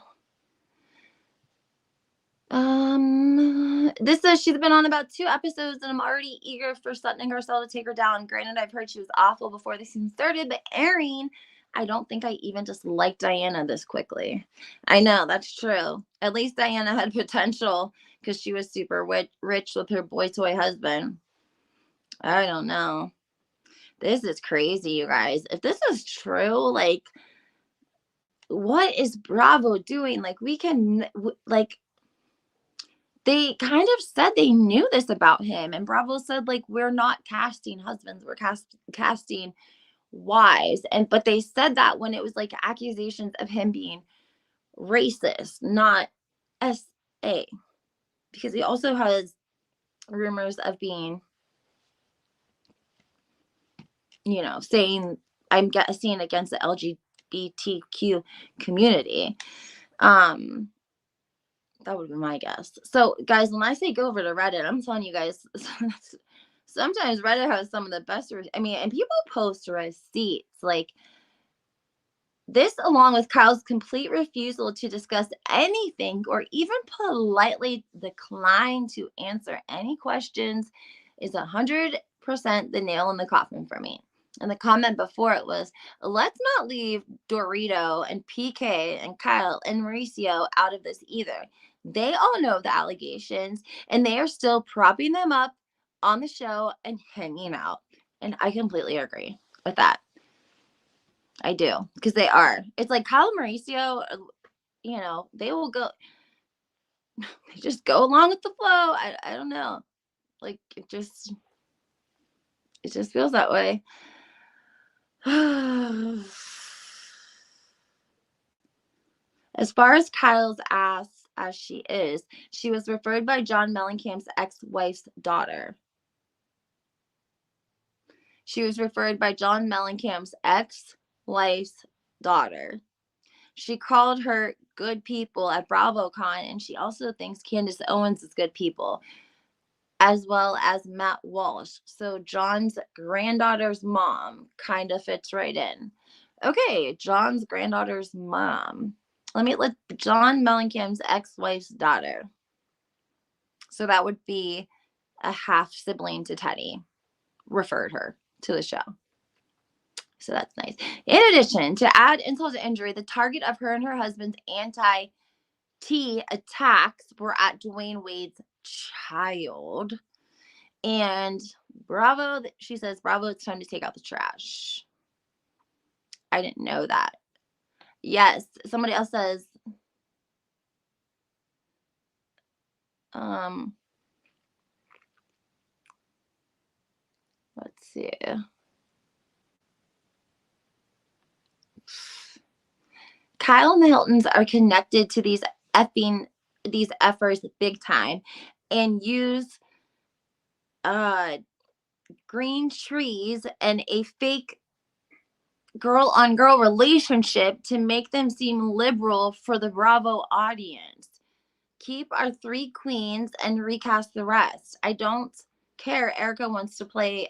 This says she's been on about 2 episodes and I'm already eager for Sutton and Garcelle to take her down. Granted, I've heard she was awful before the season started, but airing, I don't think I even just like Diana this quickly. I know, that's true. At least Diana had potential because she was super rich with her boy toy husband. I don't know. This is crazy, you guys. If this is true, like, what is Bravo doing? Like, we can, like, they kind of said they knew this about him, and Bravo said, like, we're not casting husbands, we're casting wives. But they said that when it was like accusations of him being racist, not SA, because he also has rumors of being, you know, saying I'm guessing against the LGBTQ community. That would be my guess. So, guys, when I say go over to Reddit, I'm telling you guys, sometimes Reddit has some of the best. I mean, and people post receipts like this, along with Kyle's complete refusal to discuss anything or even politely decline to answer any questions, is 100% the nail in the coffin for me. And the comment before it was, let's not leave Dorito and PK and Kyle and Mauricio out of this either. They all know the allegations and they are still propping them up on the show and hanging out. And I completely agree with that. I do, because they are. It's like Kyle and Mauricio, you know, they will go, they just go along with the flow. I don't know. Like, it just feels that way. As far as Kyle's ass as she is, she was referred by John Mellencamp's ex-wife's daughter. She was referred by John Mellencamp's ex-wife's daughter. She called her good people at BravoCon, and she also thinks Candace Owens is good people, as well as Matt Walsh. So John's granddaughter's mom kind of fits right in. Okay, John's granddaughter's mom. Let John Mellencamp's ex-wife's daughter. So that would be a half sibling to Teddy. Referred her to the show. So that's nice. In addition, to add insult to injury, the target of her and her husband's anti-T attacks were at Dwayne Wade's child. And Bravo, she says, Bravo, it's time to take out the trash. I didn't know that. Yes, somebody else says, let's see. Kyle and the Hiltons are connected to these efforts big time and use green trees and a fake girl-on-girl relationship to make them seem liberal for the Bravo audience. Keep our 3 queens and recast the rest. I don't care. Erica wants to play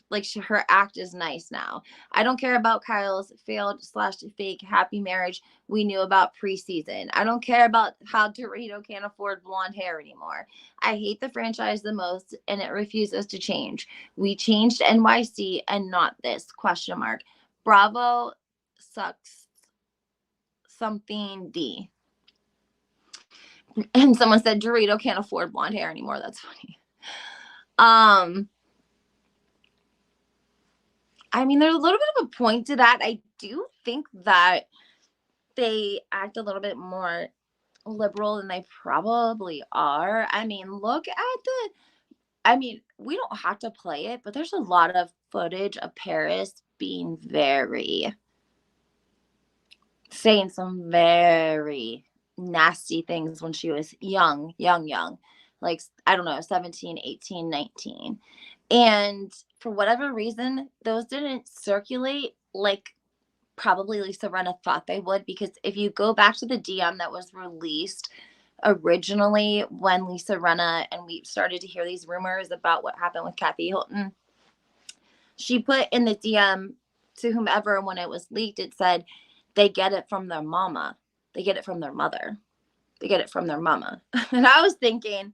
like her act is nice now. I don't care about Kyle's failed slash fake happy marriage we knew about preseason. I don't care about how Dorito can't afford blonde hair anymore. I hate the franchise the most and it refuses to change. We changed NYC and not this, question mark. Bravo sucks something D. And someone said Dorito can't afford blonde hair anymore. That's funny. I mean, there's a little bit of a point to that. I do think that they act a little bit more liberal than they probably are. I mean, look at we don't have to play it, but there's a lot of footage of Paris being saying some very nasty things when she was young. Like, I don't know, 17, 18, 19. And for whatever reason, those didn't circulate like probably Lisa Rinna thought they would, because if you go back to the DM that was released originally when Lisa Rinna and we started to hear these rumors about what happened with Kathy Hilton, she put in the DM to whomever when it was leaked, it said they get it from their mama. They get it from their mother. They get it from their mama. And I was thinking,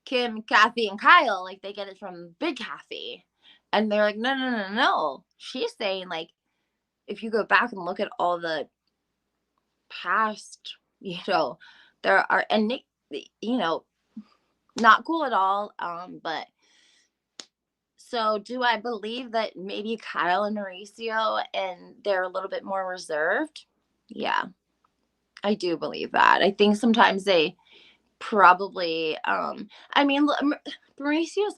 Kim, Kathy, and Kyle, like they get it from Big Kathy. And they're like, no. She's saying, like, if you go back and look at all the past, there are, and Nick, not cool at all. But so do I believe that maybe Kyle and Mauricio and they're a little bit more reserved? Yeah, I do believe that. I think sometimes they probably, Mauricio's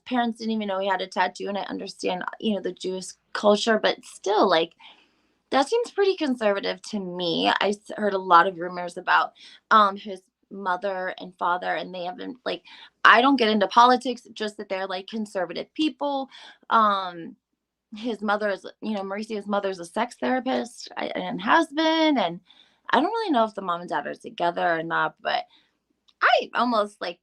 parents didn't even know he had a tattoo, and I understand, the Jewish culture, but still, like, that seems pretty conservative to me. I heard a lot of rumors about his mother and father, and they haven't, like, I don't get into politics, just that they're like conservative people. His mother is, Mauricio's mother's a sex therapist and husband, and I don't really know if the mom and dad are together or not, but I almost like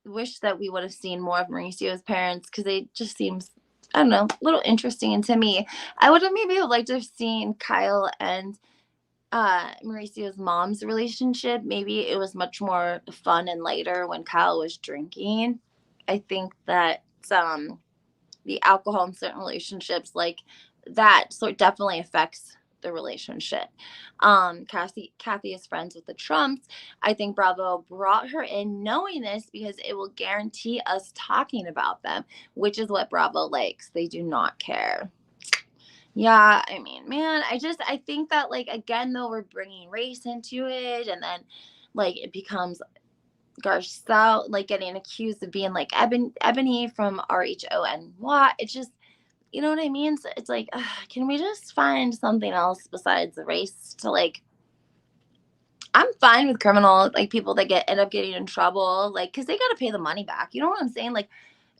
wish that we would have seen more of Mauricio's parents, because they just seems, I don't know, a little interesting to me. I would have maybe liked to have seen Kyle and Mauricio's mom's relationship. Maybe it was much more fun and lighter when Kyle was drinking. I think that the alcohol in certain relationships like that definitely affects the relationship. Kathy is friends with the Trumps. I think Bravo brought her in knowing this because it will guarantee us talking about them, which is what Bravo likes. They do not care. Yeah, I mean, man, I think that, like, again, though, we're bringing race into it, and then, like, it becomes Garcelle, like, getting accused of being, like, Ebony from RHOM. It's just, you know what I mean? So it's like, can we just find something else besides the race to, like, I'm fine with criminal, like, people that end up getting in trouble, like, because they got to pay the money back. You know what I'm saying? Like,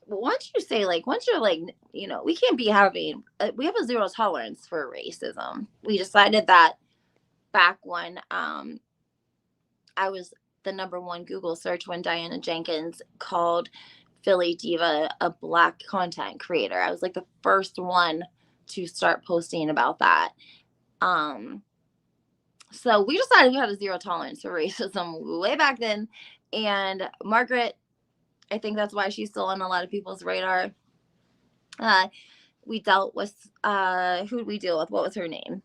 once you're like, we can't be having, we have a zero tolerance for racism. We decided that back when I was the #1 Google search when Diana Jenkins called Philly Diva a Black content creator. I was like the first one to start posting about that. So we decided we had a zero tolerance for racism way back then. And Margaret, I think that's why she's still on a lot of people's radar. We dealt with, who did we deal with? What was her name?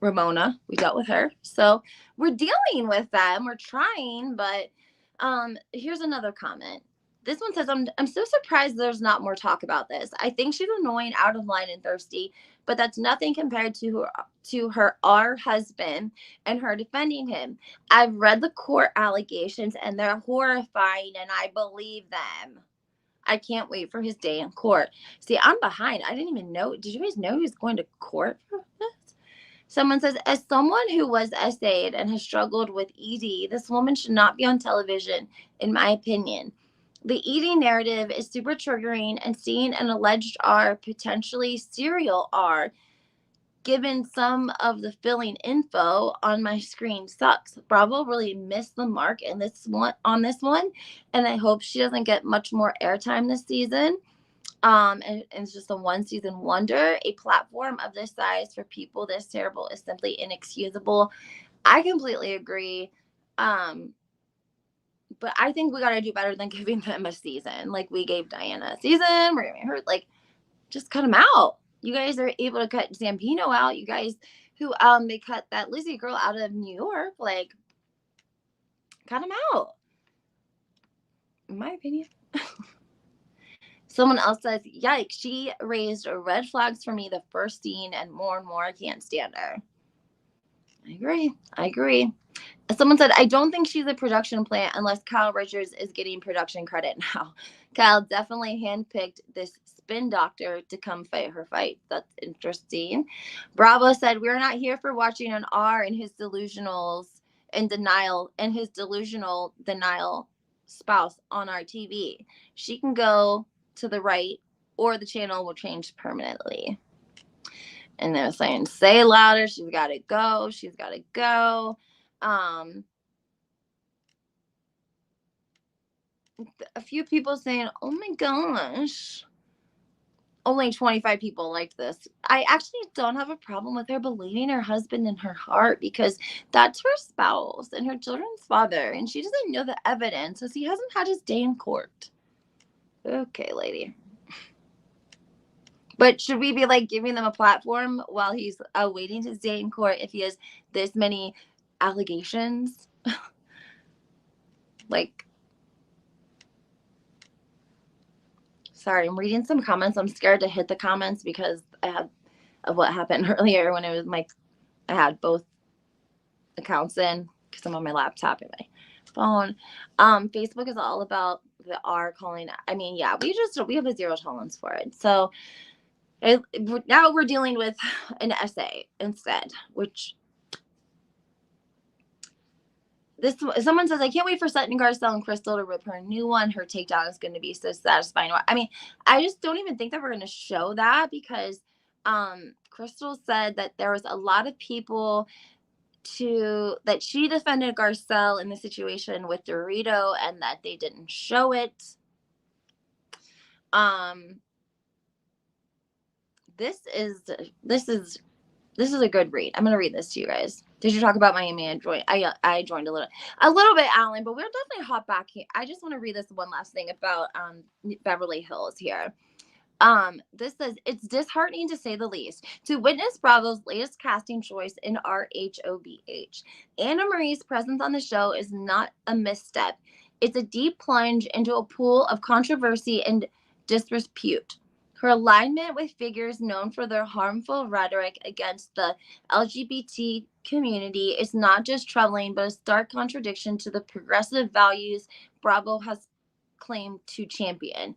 Ramona. We dealt with her. So we're dealing with them. We're trying, but here's another comment. This one says, I'm so surprised there's not more talk about this. I think she's annoying, out of line, and thirsty, but that's nothing compared to our husband and her defending him. I've read the court allegations and they're horrifying, and I believe them. I can't wait for his day in court. See, I'm behind. I didn't even know. Did you guys know he was going to court for this? Someone says, as someone who was essayed and has struggled with ED, this woman should not be on television, in my opinion. The ED narrative is super triggering, and seeing an alleged R, potentially serial R, given some of the filling info on my screen sucks. Bravo really missed the mark in this one, and I hope she doesn't get much more airtime this season. And it's just a one season wonder. A platform of this size for people this terrible is simply inexcusable. I completely agree. But I think we got to do better than giving them a season. Like we gave Diana a season. We're gonna hurt. Like, just cut them out. You guys are able to cut Zampino out. You guys who they cut that Lizzie girl out of New York. Like, cut them out. In my opinion. Someone else says, yikes, she raised red flags for me the first scene, and more, I can't stand her. I agree. Someone said, I don't think she's a production plant unless Kyle Richards is getting production credit now. Kyle definitely handpicked this spin doctor to come fight her fight. That's interesting. Bravo said, we're not here for watching an R and his delusional denial spouse on our TV. She can go to the right or the channel will change permanently. And they're saying, say louder, she's got to go. A few people saying, oh my gosh, only 25 people liked this. I actually don't have a problem with her believing her husband in her heart, because that's her spouse and her children's father, and she doesn't know the evidence because he hasn't had his day in court. Okay, lady. But should we be like giving them a platform while he's awaiting his day in court if he has this many allegations? Like, sorry, I'm reading some comments. I'm scared to hit the comments because of what happened earlier when it was I had both accounts in because I'm on my laptop and my phone. Facebook is all about the R calling. I mean, yeah, we have a zero tolerance for it. So now we're dealing with an essay instead, which someone says, I can't wait for Sutton Garcelle and Crystal to rip her new one. Her takedown is going to be so satisfying. I mean, I just don't even think that we're going to show that, because Crystal said that there was a lot of people that she defended Garcelle in the situation with Dorito and that they didn't show it. This is a good read. I'm gonna read this to you guys. Did you talk about Miami? I joined a little bit, Alan, but we're definitely hop back here. I just want to read this one last thing about Beverly Hills here. This says, it's disheartening to say the least to witness Bravo's latest casting choice in RHOBH. Anna Marie's presence on the show is not a misstep. It's a deep plunge into a pool of controversy and disrepute. Her alignment with figures known for their harmful rhetoric against the LGBT community is not just troubling, but a stark contradiction to the progressive values Bravo has claimed to champion.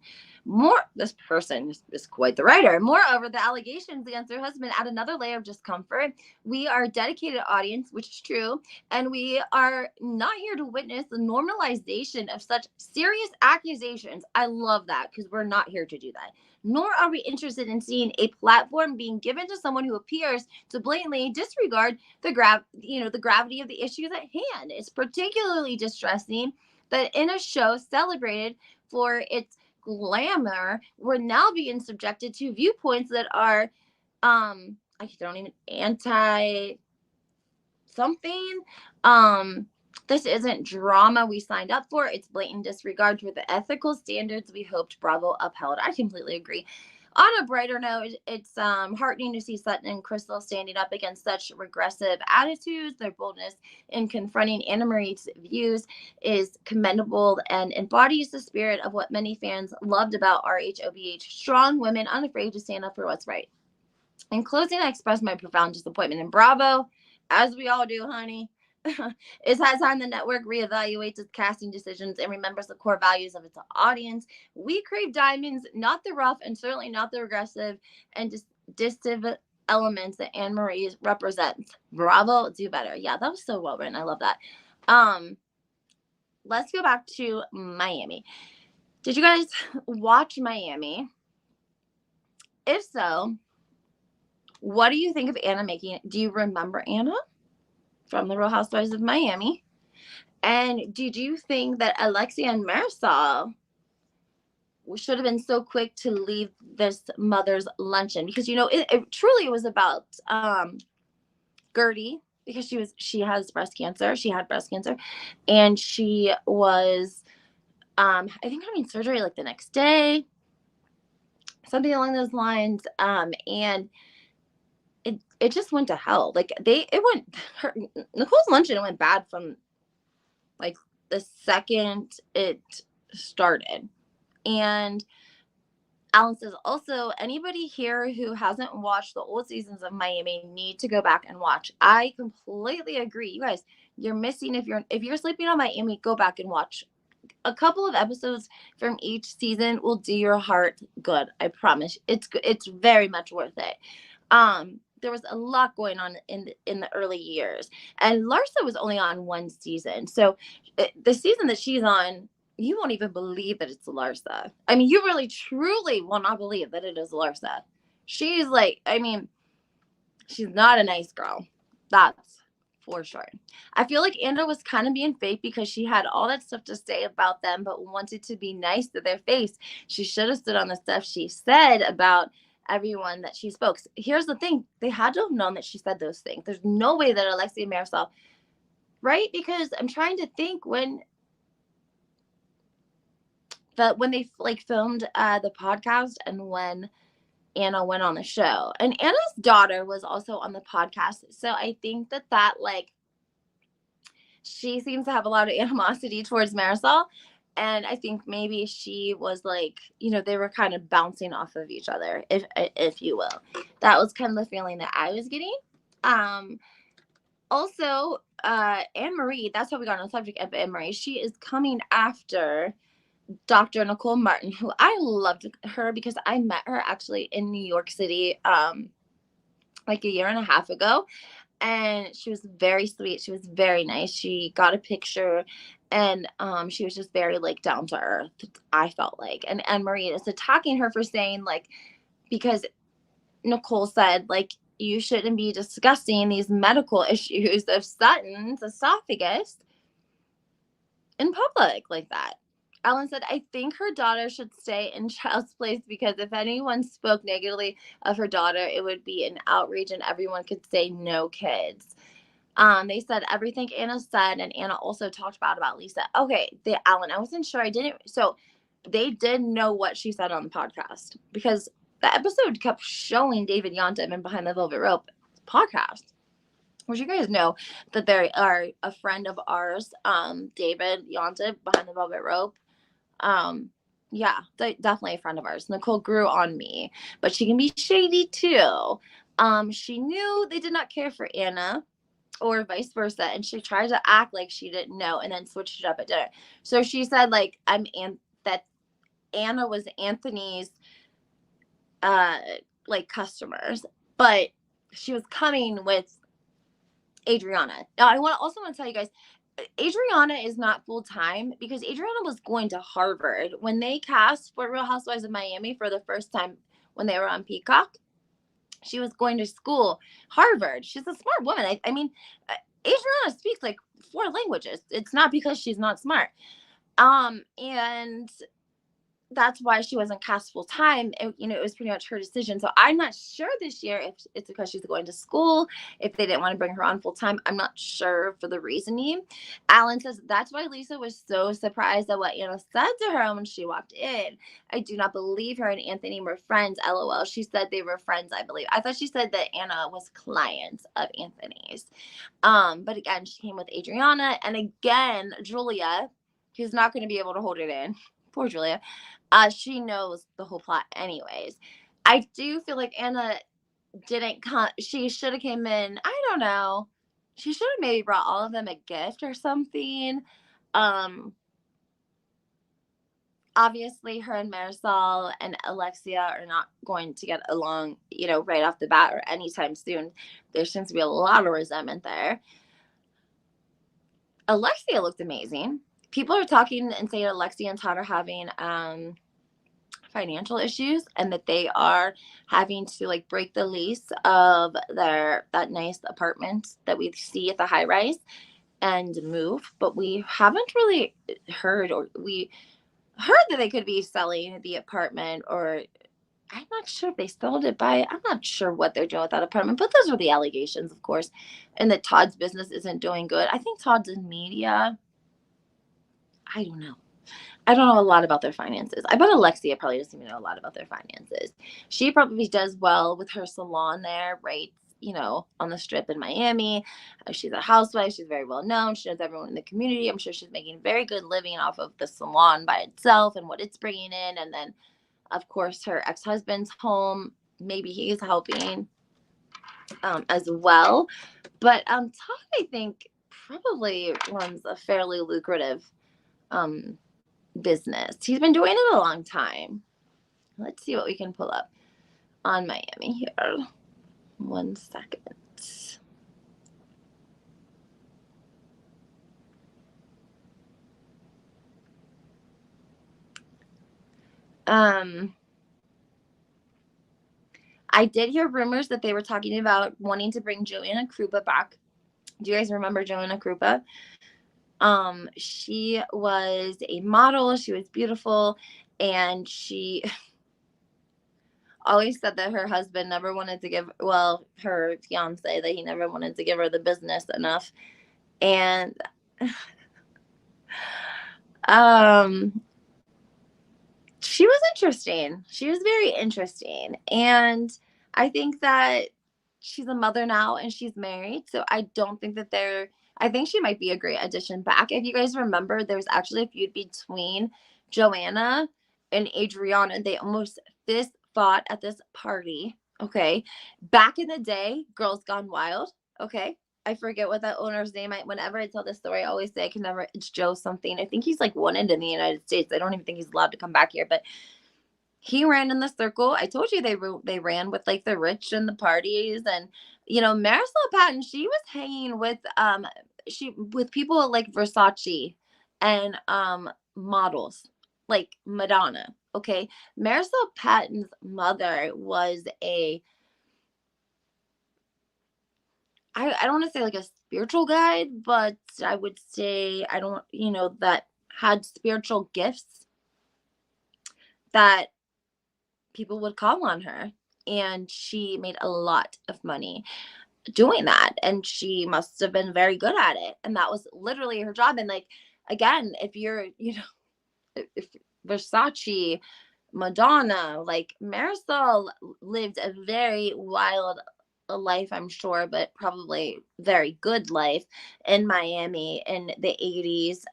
This person is quite the writer. Moreover, the allegations against her husband add another layer of discomfort. We are a dedicated audience, which is true, and we are not here to witness the normalization of such serious accusations. I love that, because we're not here to do that. Nor are we interested in seeing a platform being given to someone who appears to blatantly disregard the gravity of the issues at hand. It's particularly distressing that in a show celebrated for its glamour, we're now being subjected to viewpoints that are anti something. This isn't drama we signed up for. It's blatant disregard for the ethical standards we hoped Bravo upheld. I completely agree. On a brighter note, it's heartening to see Sutton and Crystal standing up against such regressive attitudes. Their boldness in confronting Anna Marie's views is commendable and embodies the spirit of what many fans loved about RHOBH. Strong women unafraid to stand up for what's right. In closing, I express my profound disappointment in Bravo, as we all do, honey. It's high time the network reevaluates its casting decisions and remembers the core values of its audience. We crave diamonds, not the rough, and certainly not the aggressive and distive elements that Anne Marie represents. Bravo, do better. Yeah, that was so well written. I love that. Let's go back to Miami. Did you guys watch Miami? If so, What do you think of Anna making it? Do you remember Anna from the Real Housewives of Miami? And did you think that Alexia and Marisol should have been so quick to leave this mother's luncheon? Because, you know, it truly was about Gertie, because she has breast cancer. She had breast cancer, and she was I think having surgery like the next day, something along those lines. And it just went to hell. Like Nicole's luncheon went bad from like the second it started. And Alan says, also, anybody here who hasn't watched the old seasons of Miami need to go back and watch. I completely agree. You guys, you're missing if you're sleeping on Miami, go back and watch. A couple of episodes from each season will do your heart good. I promise. It's very much worth it. There was a lot going on in the early years, and Larsa was only on one season. So the season that she's on, you won't even believe that it's Larsa. I mean, you really truly will not believe that it is Larsa. She's like, I mean, she's not a nice girl. That's for sure. I feel like Anna was kind of being fake because she had all that stuff to say about them, but wanted to be nice to their face. She should have stood on the stuff she said about everyone that she spoke. Here's the thing. They had to have known that she said those things. There's no way that Alexia and Marisol, right? Because I'm trying to think when they like filmed the podcast and when Anna went on the show. And Anna's daughter was also on the podcast. So I think that like she seems to have a lot of animosity towards Marisol. And I think maybe she was like, you know, they were kind of bouncing off of each other, if you will. That was kind of the feeling that I was getting. Also, Anne Marie, that's how we got on the subject of Anne Marie. She is coming after Dr. Nicole Martin, who I loved her because I met her actually in New York City like a year and a half ago. And she was very sweet. She was very nice. She got a picture, and she was just very like down to earth, I felt like. And Anne Marie is attacking her for saying like, because Nicole said like, you shouldn't be discussing these medical issues of Sutton's esophagus in public like that. Ellen said, I think her daughter should stay in child's place because if anyone spoke negatively of her daughter, it would be an outrage and everyone could say no kids. They said everything Anna said, and Anna also talked about Lisa. Okay, Ellen, I wasn't sure. I didn't. So they did know what she said on the podcast because the episode kept showing David Yontem and Behind the Velvet Rope podcast. Which you guys know that they are a friend of ours, David Yontem, Behind the Velvet Rope. Yeah, definitely a friend of ours. Nicole grew on me, but she can be shady too. She knew they did not care for Anna or vice versa, and she tried to act like she didn't know and then switched it up at dinner. So she said like that Anna was Anthony's like customers, but she was coming with Adriana. Now I want to tell you guys, Adriana is not full time because Adriana was going to Harvard when they cast for Real Housewives of Miami for the first time when they were on Peacock. She was going to school, Harvard. She's a smart woman. I mean, Adriana speaks like 4 languages. It's not because she's not smart. And that's why she wasn't cast full time. It was pretty much her decision. So I'm not sure this year if it's because she's going to school, if they didn't want to bring her on full time. I'm not sure for the reasoning. Alan says that's why Lisa was so surprised at what Anna said to her when she walked in. I do not believe her and Anthony were friends. LOL. She said they were friends, I believe. I thought she said that Anna was clients of Anthony's. But again, she came with Adriana. And again, Julia, who's not going to be able to hold it in. Poor Julia. She knows the whole plot anyways. I do feel like Anna didn't come. She should have came in. I don't know. She should have maybe brought all of them a gift or something. Obviously her and Marisol and Alexia are not going to get along, right off the bat or anytime soon. There seems to be a lot of resentment there. Alexia looked amazing. People are talking and saying Alexia and Todd are having financial issues and that they are having to like break the lease of that nice apartment that we see at the high rise and move. But we haven't really heard, or we heard that they could be selling the apartment, or I'm not sure if they sold it by, I'm not sure what they're doing with that apartment, but those are the allegations, of course. And that Todd's business isn't doing good. I think Todd's in media. I don't know. I don't know a lot about their finances. I bet Alexia probably doesn't even know a lot about their finances. She probably does well with her salon there, right? You know, on the strip in Miami. She's a housewife. She's very well known. She knows everyone in the community. I'm sure she's making very good living off of the salon by itself and what it's bringing in. And then, of course, her ex-husband's home. Maybe he's helping as well. But Todd, I think, probably runs a fairly lucrative business. He's been doing it a long time. Let's see what we can pull up on Miami here. 1 second. I did hear rumors that they were talking about wanting to bring Joanna Krupa back. Do you guys remember Joanna Krupa? She was a model. She was beautiful, and she always said that her husband never wanted to give, well, her fiance, that he never wanted to give her the business enough. And she was interesting. She was very interesting. And I think that she's a mother now and she's married. So I don't think that I think she might be a great addition back. If you guys remember, there was actually a feud between Joanna and Adriana. They almost fist fought at this party. Okay. Back in the day, Girls Gone Wild. Okay. I forget what that owner's name. Whenever I tell this story, I always say I can never. It's Joe something. I think he's like wanted in the United States. I don't even think he's allowed to come back here. But he ran in the circle. I told you they ran with like the rich and the parties, and Marisol Patton. She was hanging with with people like Versace and models like Madonna. Okay, Marisol Patton's mother was I don't want to say like a spiritual guide, but I would say I don't, that had spiritual gifts that people would call on her. And she made a lot of money doing that. And she must have been very good at it. And that was literally her job. And like, again, if you're, if Versace, Madonna, like Marisol lived a very wild life, I'm sure, but probably very good life in Miami in the 80s.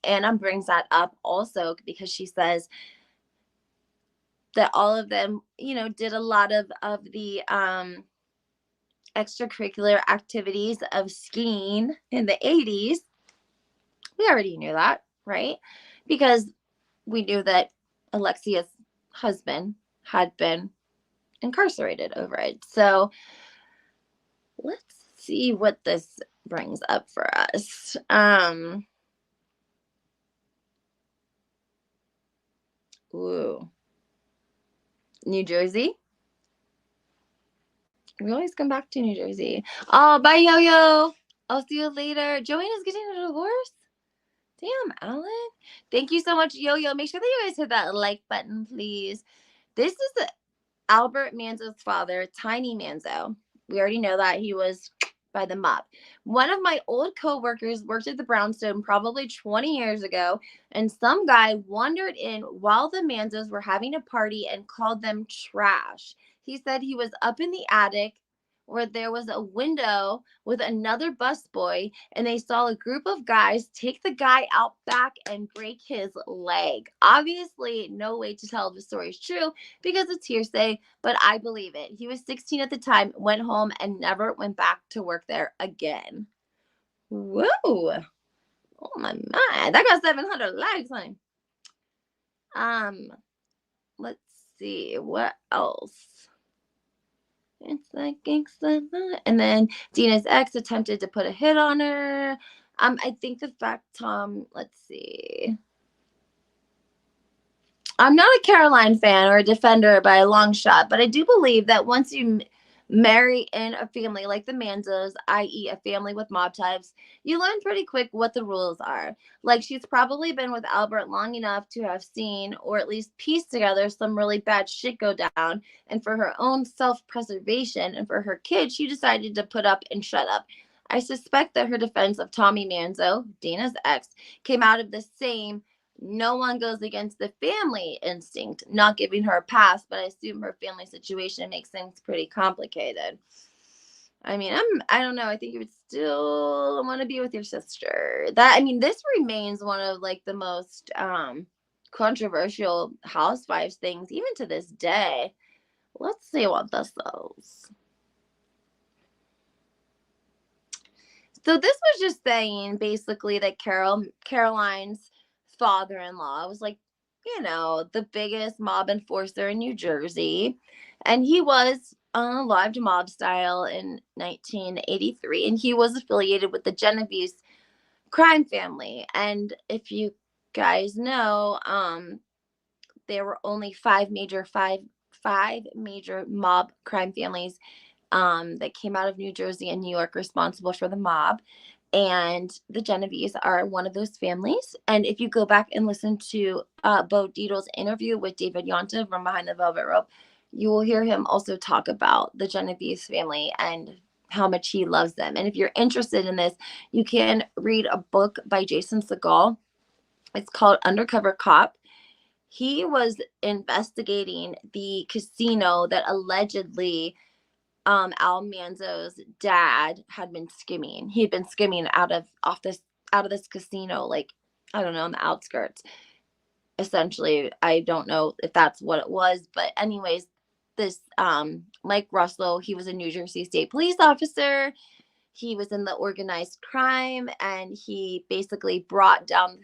Anna brings that up also because she says that all of them, did a lot of the extracurricular activities of skiing in the 80s. We already knew that, right? Because we knew that Alexia's husband had been incarcerated over it. So let's see what this brings up for us. Ooh. New Jersey. We always come back to New Jersey. Oh, bye, Yo-Yo. I'll see you later. Joanna's getting a divorce? Damn, Alan. Thank you so much, Yo-Yo. Make sure that you guys hit that like button, please. This is Albert Manzo's father, Tiny Manzo. We already know that he was by the mob. One of my old coworkers worked at the brownstone probably 20 years ago, and some guy wandered in while the Manzos were having a party and called them trash. He said he was up in the attic where there was a window with another busboy, and they saw a group of guys take the guy out back and break his leg. Obviously, no way to tell if the story is true because it's hearsay, but I believe it. He was 16 at the time, went home, and never went back to work there again. Whoa. Oh my mind. That got 700 likes, honey. Let's see. What else? It's like gangsta. And then Dina's ex attempted to put a hit on her. I think the fact, let's see. I'm not a Caroline fan or a defender by a long shot, but I do believe that once you marry in a family like the Manzos, i.e., a family with mob types, you learn pretty quick what the rules are. Like, she's probably been with Albert long enough to have seen, or at least pieced together, some really bad shit go down. And for her own self preservation and for her kids, she decided to put up and shut up. I suspect that her defense of Tommy Manzo, Dana's ex, came out of the same no one goes against the family instinct, not giving her a pass, but I assume her family situation makes things pretty complicated. I mean, I don't know. I think you would still want to be with your sister. This remains one of like the most controversial housewives things, even to this day. Let's see what this is. So this was just saying basically that Caroline's father-in-law was like, the biggest mob enforcer in New Jersey. And he was unalived mob style in 1983. And he was affiliated with the Genovese crime family. And if you guys know, there were only five major mob crime families that came out of New Jersey and New York responsible for the mob. And the Genovese are one of those families. And if you go back and listen to Bo Dietl's interview with David Yonta from Behind the Velvet Rope, you will hear him also talk about the Genovese family and how much he loves them. And if you're interested in this, you can read a book by Jason Segel. It's called Undercover Cop. He was investigating the casino that allegedly Al Manzo's dad had been skimming. He had been skimming out of this casino, like, I don't know, on the outskirts. Essentially, I don't know if that's what it was, but anyways, this Mike Russell, he was a New Jersey State police officer. He was in the organized crime, and he basically brought down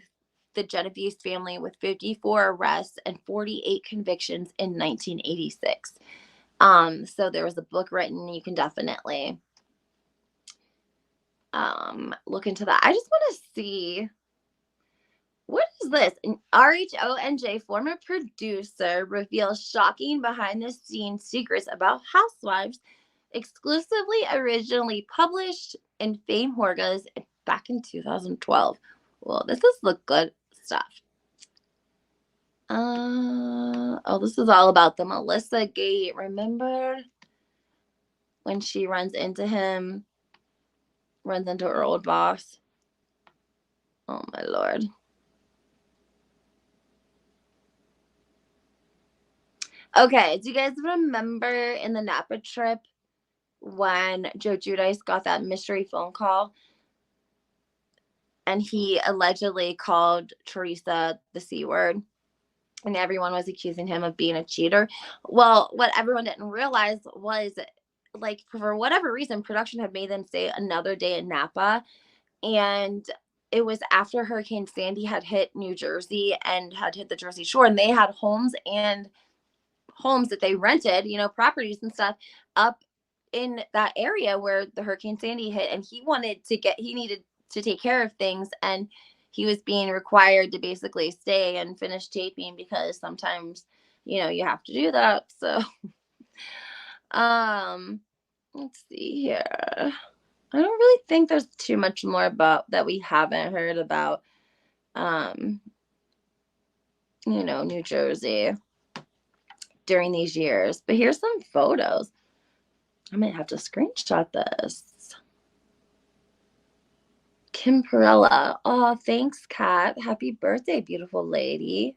the Genovese family with 54 arrests and 48 convictions in 1986. So there was a book written. You can definitely look into that. I just want to see, what is this? An RHOM former producer reveals shocking behind the scenes secrets about housewives, exclusively originally published in Fame Horgas back in 2012. Well, this is the good stuff. This is all about the Melissa Gate. Remember when she runs into her old boss? Oh my Lord. Okay, do you guys remember in the Napa trip when Joe Giudice got that mystery phone call and he allegedly called Teresa the C word and everyone was accusing him of being a cheater? Well, what everyone didn't realize was, like, for whatever reason, production had made them stay another day in Napa, and it was after Hurricane Sandy had hit New Jersey and had hit the Jersey Shore, and they had homes that they rented, properties and stuff up in that area where the Hurricane Sandy hit, and he needed to take care of things, and he was being required to basically stay and finish taping because sometimes, you have to do that. So, let's see here. I don't really think there's too much more about that we haven't heard about, New Jersey during these years. But here's some photos. I might have to screenshot this. Kim Perella. Oh, thanks, Kat. Happy birthday, beautiful lady.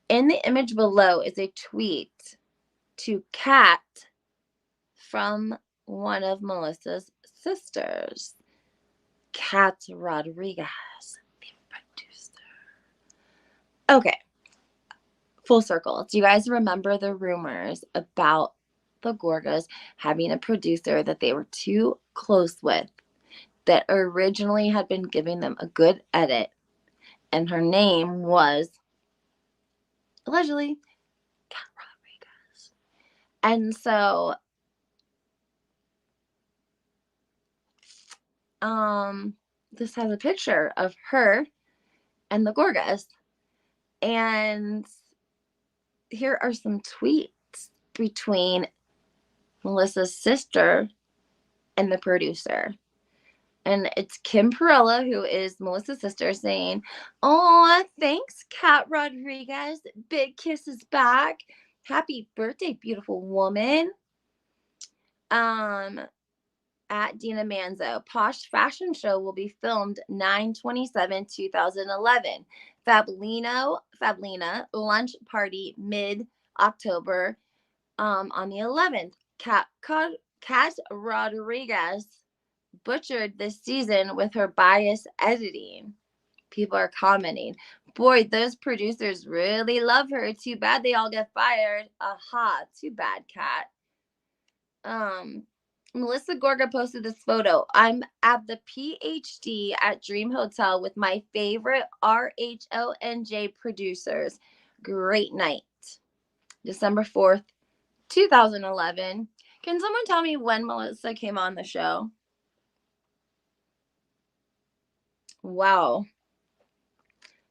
In the image below is a tweet to Kat from one of Melissa's sisters, Kat Rodriguez, the producer. Okay, full circle. Do you guys remember the rumors about the Gorgas having a producer that they were too close with, that originally had been giving them a good edit, and her name was allegedly Kat Rodriguez? And so this has a picture of her and the Gorgas, And here are some tweets between Melissa's sister and the producer. And it's Kim Perella, who is Melissa's sister, saying, "Oh, thanks, Kat Rodriguez. Big kisses back. Happy birthday, beautiful woman." At Dina Manzo, Posh Fashion Show will be filmed 9/27/2011. Fablina lunch party mid-October on the 11th. Kat Rodriguez butchered this season with her biased editing. People are commenting, "Boy, those producers really love her. Too bad they all get fired. Aha, too bad, Kat." Melissa Gorga posted this photo. "I'm at the PhD at Dream Hotel with my favorite RHONJ producers. Great night." December 4th, 2011. Can someone tell me when Melissa came on the show? Wow.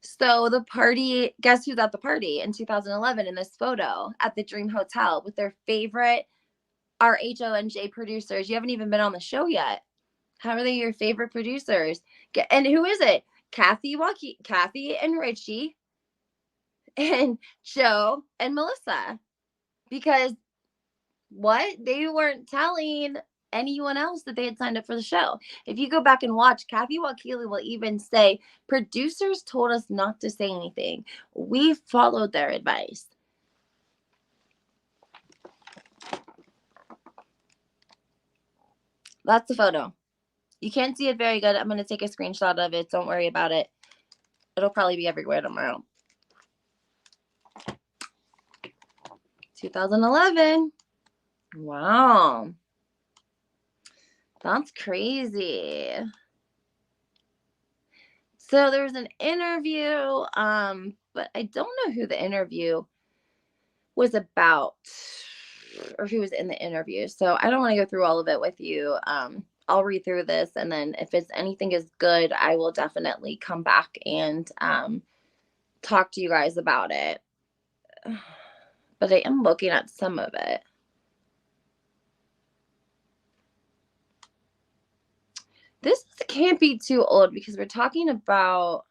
So the party, guess who's at the party in 2011 in this photo at the Dream Hotel with their favorite RHONJ producers? You haven't even been on the show yet. How are they your favorite producers? And who is it? Kathy and Richie and Joe and Melissa. Because what? They weren't telling anyone else that they had signed up for the show. If you go back and watch, Kathy Wakili will even say, "Producers told us not to say anything. We followed their advice." That's the photo. You can't see it very good. I'm going to take a screenshot of it. Don't worry about it. It'll probably be everywhere tomorrow. 2011. Wow. That's crazy. So there was an interview, but I don't know who the interview was about or who was in the interview. So I don't want to go through all of it with you. I'll read through this, and then if it's anything is good, I will definitely come back and talk to you guys about it. But I am looking at some of it. This can't be too old because we're talking about,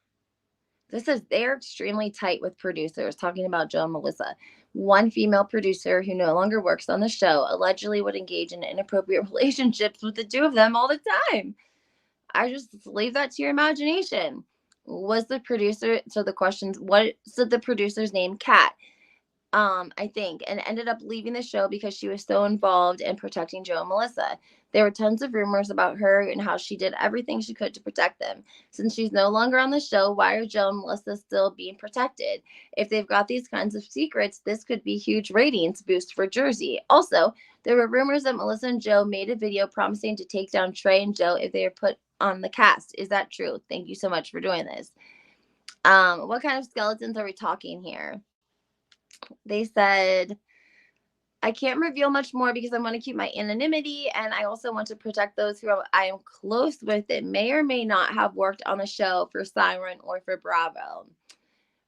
this says they're extremely tight with producers, talking about Joe and Melissa. One female producer who no longer works on the show allegedly would engage in inappropriate relationships with the two of them all the time. I just leave that to your imagination. Was the producer, so the questions, what, so the producer's name, Kat, I think, and ended up leaving the show because she was so involved in protecting Joe and Melissa. There were tons of rumors about her and how she did everything she could to protect them. Since she's no longer on the show, why are Joe and Melissa still being protected? If they've got these kinds of secrets, this could be huge ratings boost for Jersey. Also, there were rumors that Melissa and Joe made a video promising to take down Trey and Joe if they are put on the cast. Is that true? Thank you so much for doing this. What kind of skeletons are we talking here? They said, "I can't reveal much more because I want to keep my anonymity, and I also want to protect those who I am close with that may or may not have worked on the show for Siren or for Bravo."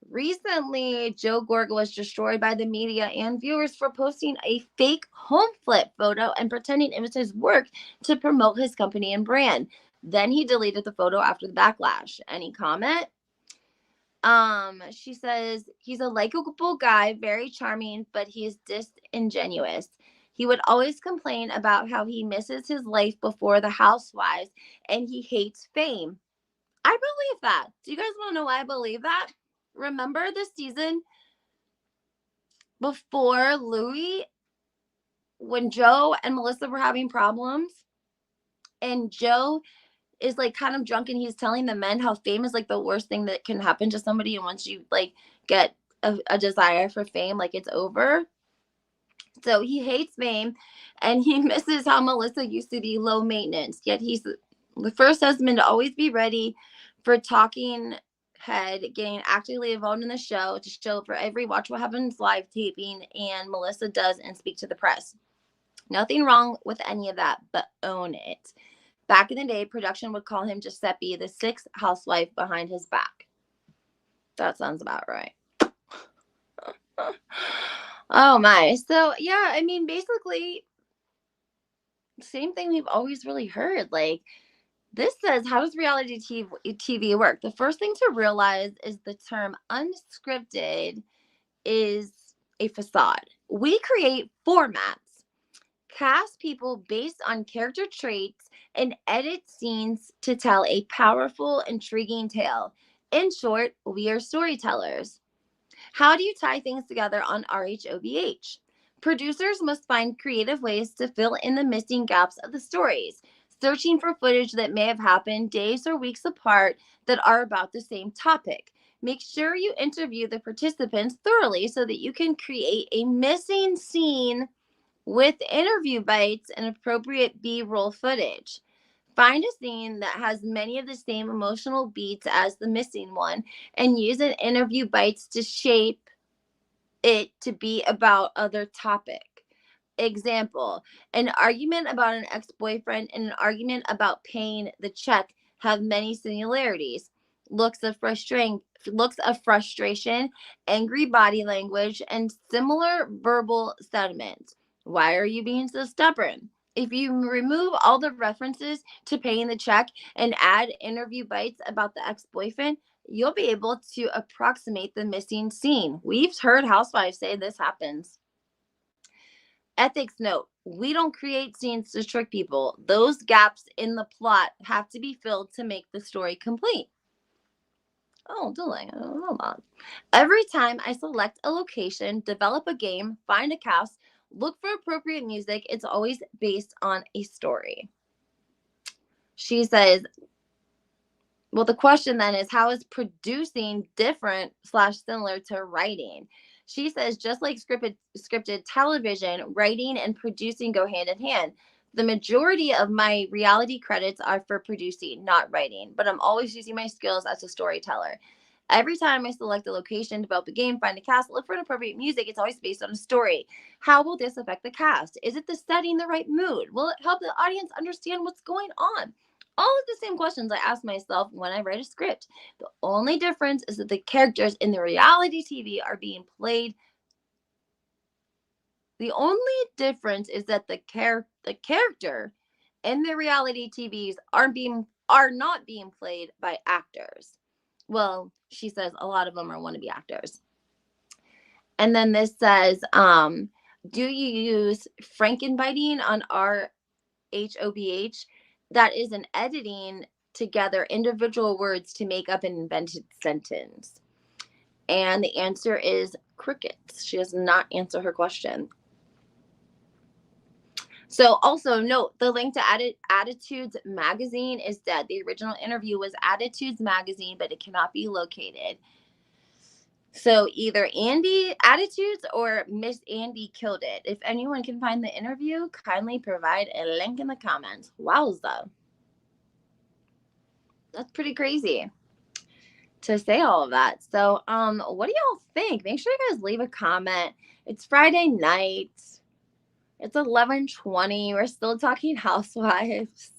Recently, Joe Gorga was destroyed by the media and viewers for posting a fake home flip photo and pretending it was his work to promote his company and brand. Then he deleted the photo after the backlash. Any comment? She says, "He's a likable guy, very charming, but he's disingenuous. He would always complain about how he misses his life before the housewives and he hates fame." I believe that. Do you guys want to know why I believe that? Remember the season before Louis when Joe and Melissa were having problems and Joe is like kind of drunk and he's telling the men how fame is like the worst thing that can happen to somebody, and once you like get a desire for fame, like it's over. So he hates fame and he misses how Melissa used to be low maintenance, yet he's the first husband to always be ready for talking head, getting actively involved in the show to show for every Watch What Happens live taping, and Melissa does and speak to the press. Nothing wrong with any of that, but own it. Back in the day, production would call him Giuseppe, the sixth housewife behind his back. That sounds about right. Oh my. So yeah, I mean, basically, same thing we've always really heard. Like, this says, how does reality TV work? The first thing to realize is the term unscripted is a facade. We create formats, cast people based on character traits, and edit scenes to tell a powerful, intriguing tale. In short, we are storytellers. How do you tie things together on RHOBH? Producers must find creative ways to fill in the missing gaps of the stories, searching for footage that may have happened days or weeks apart that are about the same topic. Make sure you interview the participants thoroughly so that you can create a missing scene with interview bites and appropriate B roll footage. Find a scene that has many of the same emotional beats as the missing one and use an interview bites to shape it to be about other topic. Example, an argument about an ex-boyfriend and an argument about paying the check have many similarities. Looks of frustration, angry body language, and similar verbal sentiments. Why are you being so stubborn? If you remove all the references to paying the check and add interview bites about the ex-boyfriend, you'll be able to approximate the missing scene. We've heard housewives say this happens. Ethics note, we don't create scenes to trick people. Those gaps in the plot have to be filled to make the story complete. Oh, do I don't know that. Every time I select a location, develop a game, find a cast, look for appropriate music, it's always based on a story. She says, well, the question then is, how is producing different slash similar to writing? She says, just like scripted television, writing and producing go hand in hand. The majority of my reality credits are for producing, not writing, but I'm always using my skills as a storyteller. Every time I select a location, develop a game, find a cast, look for an appropriate music, it's always based on a story. How will this affect the cast? Is it the setting the right mood? Will it help the audience understand what's going on? All of the same questions I ask myself when I write a script. The only difference is that the characters in the reality TV are being played. The only difference is that the character in the reality TVs are not being played by actors. Well, she says a lot of them are wannabe actors. And then this says, do you use Frankenbiting on RHOBH? That is an editing together individual words to make up an invented sentence. And the answer is crickets. She does not answer her question. So also note, the link to Attitudes Magazine is dead. The original interview was Attitudes Magazine, but it cannot be located. So either Andy Attitudes or Miss Andy killed it. If anyone can find the interview, kindly provide a link in the comments. Wowza. That's pretty crazy to say all of that. So what do y'all think? Make sure you guys leave a comment. It's Friday night. It's 11:20. We're still talking housewives.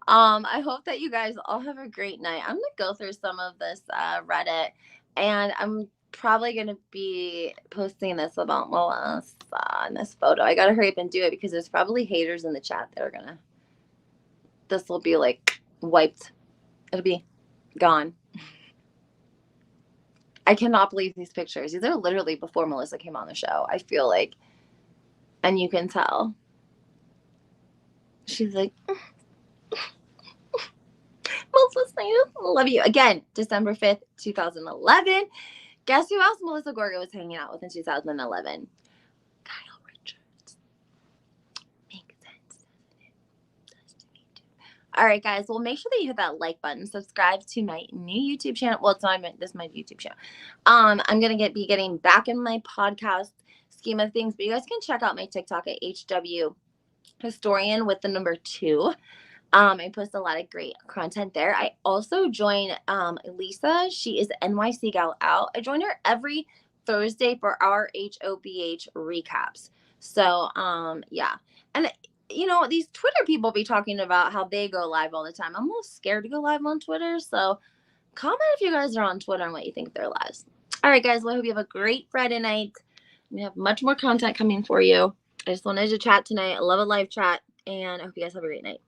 I hope that you guys all have a great night. I'm gonna go through some of this Reddit, and I'm probably gonna be posting this about Melissa in this photo. I gotta hurry up and do it because there's probably haters in the chat that are gonna. This will be like wiped. It'll be gone. I cannot believe these pictures. These are literally before Melissa came on the show. I feel like, and you can tell. She's like, Melissa, I love you. Again, December 5th, 2011. Guess who else Melissa Gorga was hanging out with in 2011? Kyle Richards. Makes sense, doesn't it? Does to me too. All right, guys. Well, make sure that you hit that like button. Subscribe to my new YouTube channel. Well, this is my YouTube channel. I'm gonna be getting back in my podcast scheme of things, but you guys can check out my TikTok at HW Historian with the number 2. I post a lot of great content there. I also join Lisa. She is NYC Gal Out. I join her every Thursday for our HOBH recaps. So yeah. And these Twitter people be talking about how they go live all the time. I'm a little scared to go live on Twitter. So comment if you guys are on Twitter and what you think of their lives. All right, guys. Well, I hope you have a great Friday night. We have much more content coming for you. I just wanted to chat tonight. I love a live chat, and I hope you guys have a great night.